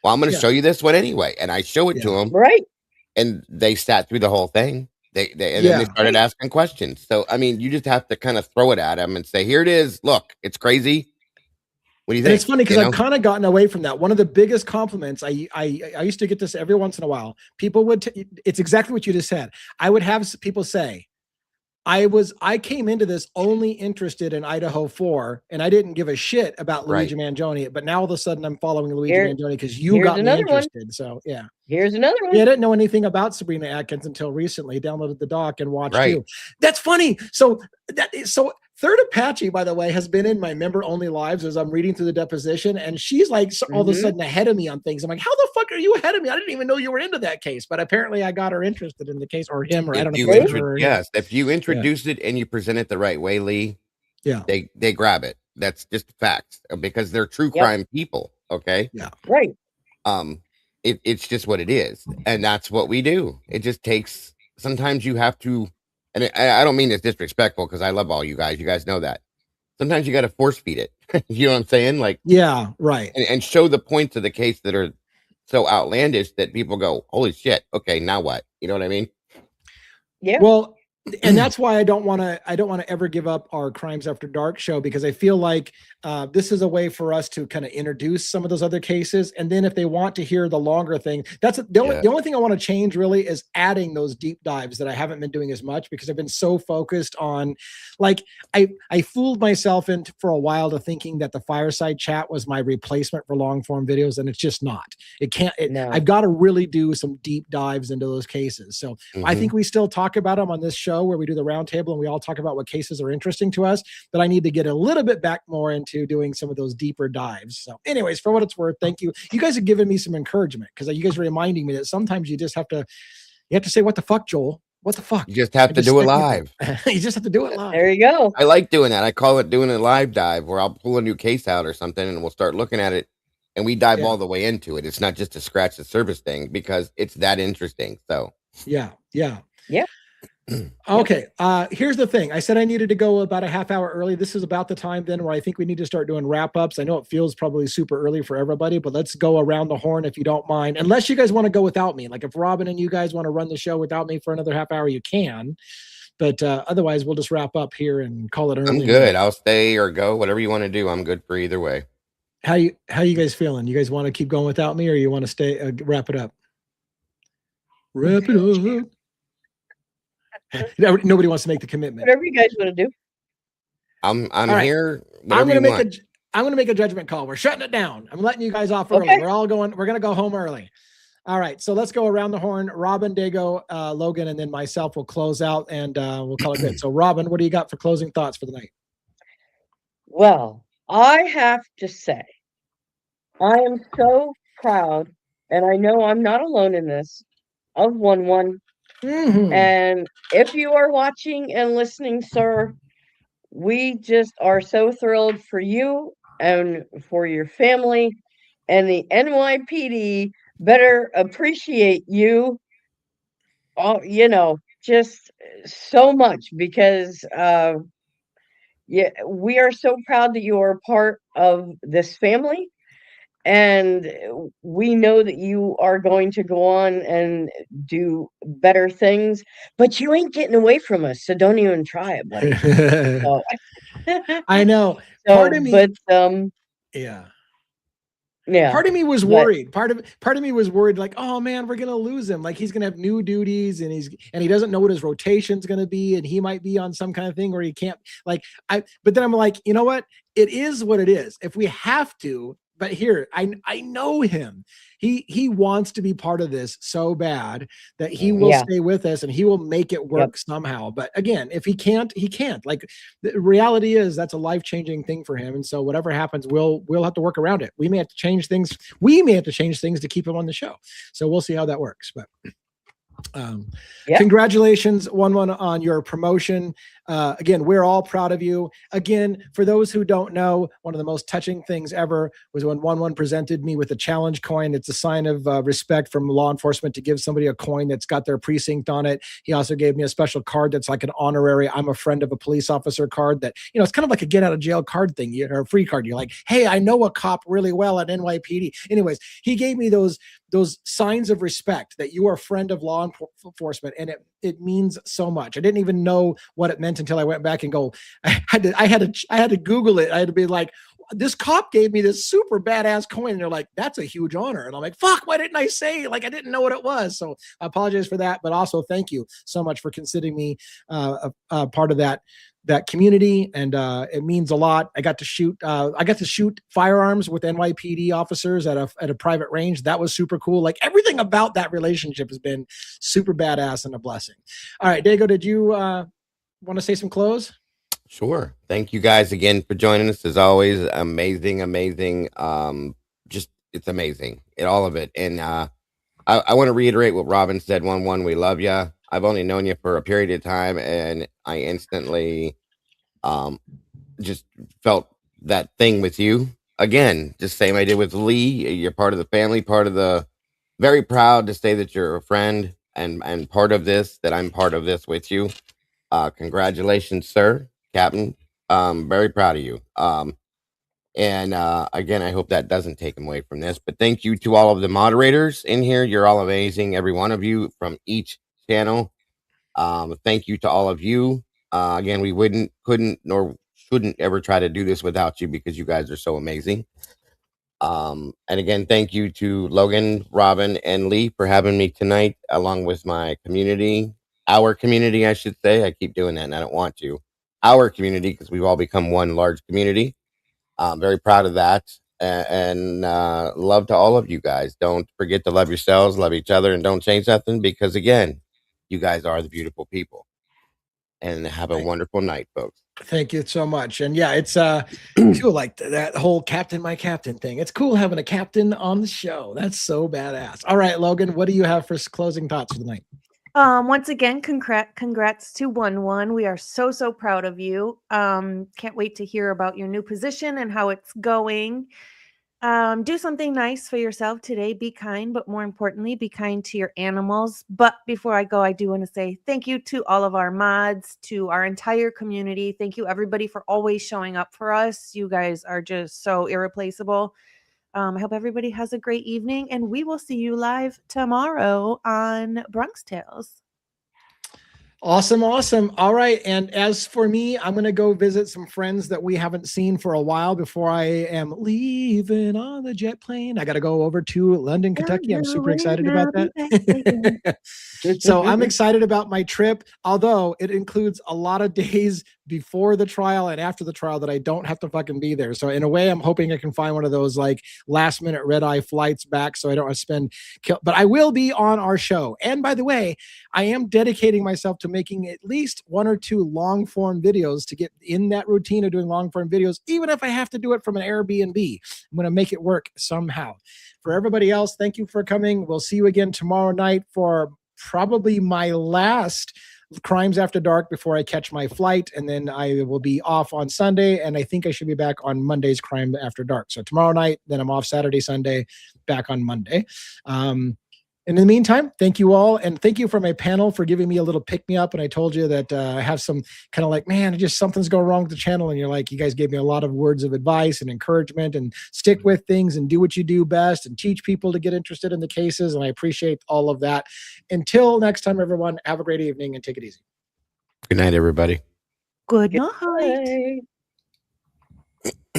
well, I'm going to show you this one anyway, and I show it to them. Right. And they sat through the whole thing. Then they started asking questions. So, I mean, you just have to kind of throw it at them and say, here it is. Look, it's crazy. What do you think? And it's funny because I've kind of gotten away from that. One of the biggest compliments, I used to get this every once in a while. People would, it's exactly what you just said. I would have people say, I came into this only interested in Idaho 4, and I didn't give a shit about Luigi Mangione, but now all of a sudden I'm following Luigi Mangione because you got me interested. So here's another one. I didn't know anything about Sabrina Atkins until recently. Downloaded the doc and watched you. That's funny. So Third Apache, by the way, has been in my member-only lives as I'm reading through the deposition, and she's like all of a sudden ahead of me on things. I'm like, how the fuck are you ahead of me? I didn't even know you were into that case, but apparently I got her interested in the case, or him, or I don't know. If you introduce it and you present it the right way, Lee, they grab it. That's just facts because they're true crime people. Okay. Yeah. Right. It's just what it is, and that's what we do. It just takes. Sometimes you have to. And I don't mean it's disrespectful because I love all you guys. You guys know that. Sometimes you got to force feed it. You know what I'm saying? Like, yeah, right. And show the points of the case that are so outlandish that people go, holy shit. Okay, now what? You know what I mean? Yeah. Well, and that's why I don't want to ever give up our Crimes After Dark show, because I feel like this is a way for us to kind of introduce some of those other cases. And then if they want to hear the longer thing, that's the only thing I want to change really is adding those deep dives that I haven't been doing as much, because I've been so focused on, like, I fooled myself into for a while to thinking that the fireside chat was my replacement for long form videos. And it's just not. I've got to really do some deep dives into those cases. So I think we still talk about them on this show where we do the roundtable and we all talk about what cases are interesting to us, but I need to get a little bit back more into doing some of those deeper dives. So anyways, for what it's worth, thank you. You guys have given me some encouragement, because you guys are reminding me that sometimes you just have to say, what the fuck, Joel? What the fuck? You just have to do it live. You just have to do it live. There you go. I like doing that. I call it doing a live dive, where I'll pull a new case out or something and we'll start looking at it and we dive all the way into it. It's not just a scratch the surface thing, because it's that interesting. So yeah. Okay. Here's the thing. I said I needed to go about a half hour early. This is about the time then where I think we need to start doing wrap-ups. I know it feels probably super early for everybody, but let's go around the horn if you don't mind. Unless you guys want to go without me. Like if Robin and you guys want to run the show without me for another half hour, you can. But otherwise, we'll just wrap up here and call it early. I'm good. I'll stay or go, whatever you want to do. I'm good for either way. How you guys feeling? You guys want to keep going without me, or you want to stay wrap it up? Wrap it up. Nobody wants to make the commitment. Whatever you guys want to do. I'm right. here. I'm gonna make a judgment call. We're shutting it down. I'm letting you guys off early. Okay. We're gonna go home early. All right, so let's go around the horn. Robin, Dago, Logan, and then myself will close out, and we'll call it good. So Robin, what do you got for closing thoughts for the night? Well, I have to say, I am so proud, and I know I'm not alone in this, of 1-1. And if you are watching and listening, sir, we just are so thrilled for you and for your family, and the NYPD better appreciate you, just so much, because we are so proud that you are part of this family. And we know that you are going to go on and do better things, but you ain't getting away from us. So don't even try it, buddy. So, I know. Part of me, yeah. Yeah. Part of me was worried. Part of me was worried, like, oh man, we're gonna lose him. Like he's gonna have new duties, and he doesn't know what his rotation's gonna be, and he might be on some kind of thing where he can't. But then I'm like, you know what? It is what it is. If we have to. But here, I know him. He wants to be part of this so bad that he will stay with us and he will make it work somehow. But again, if he can't, he can't. Like the reality is that's a life-changing thing for him. And so whatever happens, we'll have to work around it. We may have to change things. We may have to change things to keep him on the show. So we'll see how that works. But congratulations, 1-1, on your promotion. Again, we're all proud of you. Again, for those who don't know, one of the most touching things ever was when 1-1 presented me with a challenge coin. It's a sign of respect from law enforcement to give somebody a coin that's got their precinct on it. He also gave me a special card that's like an honorary I'm a friend of a police officer card that, it's kind of like a get out of jail card thing, or a free card. You're like, hey, I know a cop really well at NYPD. Anyways, he gave me those signs of respect that you are a friend of law enforcement, and it means so much. I didn't even know what it meant until I went back and I had to Google it. I had to be like, this cop gave me this super badass coin, and they're like, that's a huge honor. And I'm like, fuck, why didn't I say? Like, I didn't know what it was. So I apologize for that, but also thank you so much for considering me a part of that community, and it means a lot. I got to shoot firearms with NYPD officers at a private range. That was super cool. Like everything about that relationship has been super badass and a blessing. All right, Dago, did you want to say some close? Sure. Thank you guys again for joining us. As always, amazing. Just it's amazing. All of it. And I want to reiterate what Robin said. 1-1, we love you. I've only known you for a period of time, and I instantly just felt that thing with you again. Just same I did with Lee. You're part of the family, part of the. Very proud to say that you're a friend and part of this. That I'm part of this with you. Congratulations, sir, Captain. Very proud of you. And again, I hope that doesn't take him away from this. But thank you to all of the moderators in here. You're all amazing, every one of you from each channel. Thank you to all of you. Again, we couldn't, nor shouldn't ever try to do this without you because you guys are so amazing. And again, thank you to Logan, Robin, and Lee for having me tonight, along with my community, our community, I should say. I keep doing that, and I don't want to. Our community, because we've all become one large community. I'm very proud of that, and love to all of you guys. Don't forget to love yourselves, love each other, and don't change nothing, because again, you guys are the beautiful people. And have a wonderful night, folks. Thank you so much. And yeah, it's cool, like that whole captain, my captain thing. It's cool having a captain on the show. That's so badass. All right, Logan, what do you have for closing thoughts for the night? Once again, congrats to 1-1. We are so proud of you. Can't wait to hear about your new position and how it's going. Do something nice for yourself today. Be kind, but more importantly, be kind to your animals. But before I go, I do want to say thank you to all of our mods, to our entire community. Thank you, everybody, for always showing up for us. You guys are just so irreplaceable. I hope everybody has a great evening, and we will see you live tomorrow on Bronx Tales. Awesome. All right. And as for me, I'm going to go visit some friends that we haven't seen for a while before I am leaving on the jet plane. I got to go over to London, Kentucky. I'm super excited about that. So I'm excited about my trip, although it includes a lot of days before the trial and after the trial that I don't have to fucking be there. So in a way, I'm hoping I can find one of those like last minute red eye flights back so I don't have to spend, but I will be on our show. And by the way, I am dedicating myself to making at least 1 or 2 long form videos to get in that routine of doing long form videos, even if I have to do it from an Airbnb. I'm going to make it work somehow. For everybody else, thank you for coming. We'll see you again tomorrow night for probably my last Crimes After Dark before I catch my flight, and then I will be off on Sunday, and I think I should be back on Monday's Crime After Dark. So tomorrow night, then I'm off Saturday, Sunday, back on Monday. In the meantime, thank you all, and thank you for my panel for giving me a little pick-me-up. And I told you that I have some kind of like, man, just something's going wrong with the channel, and you're like, you guys gave me a lot of words of advice and encouragement, and stick with things and do what you do best and teach people to get interested in the cases, and I appreciate all of that. Until next time, everyone, have a great evening and take it easy. Good night, everybody. Good night.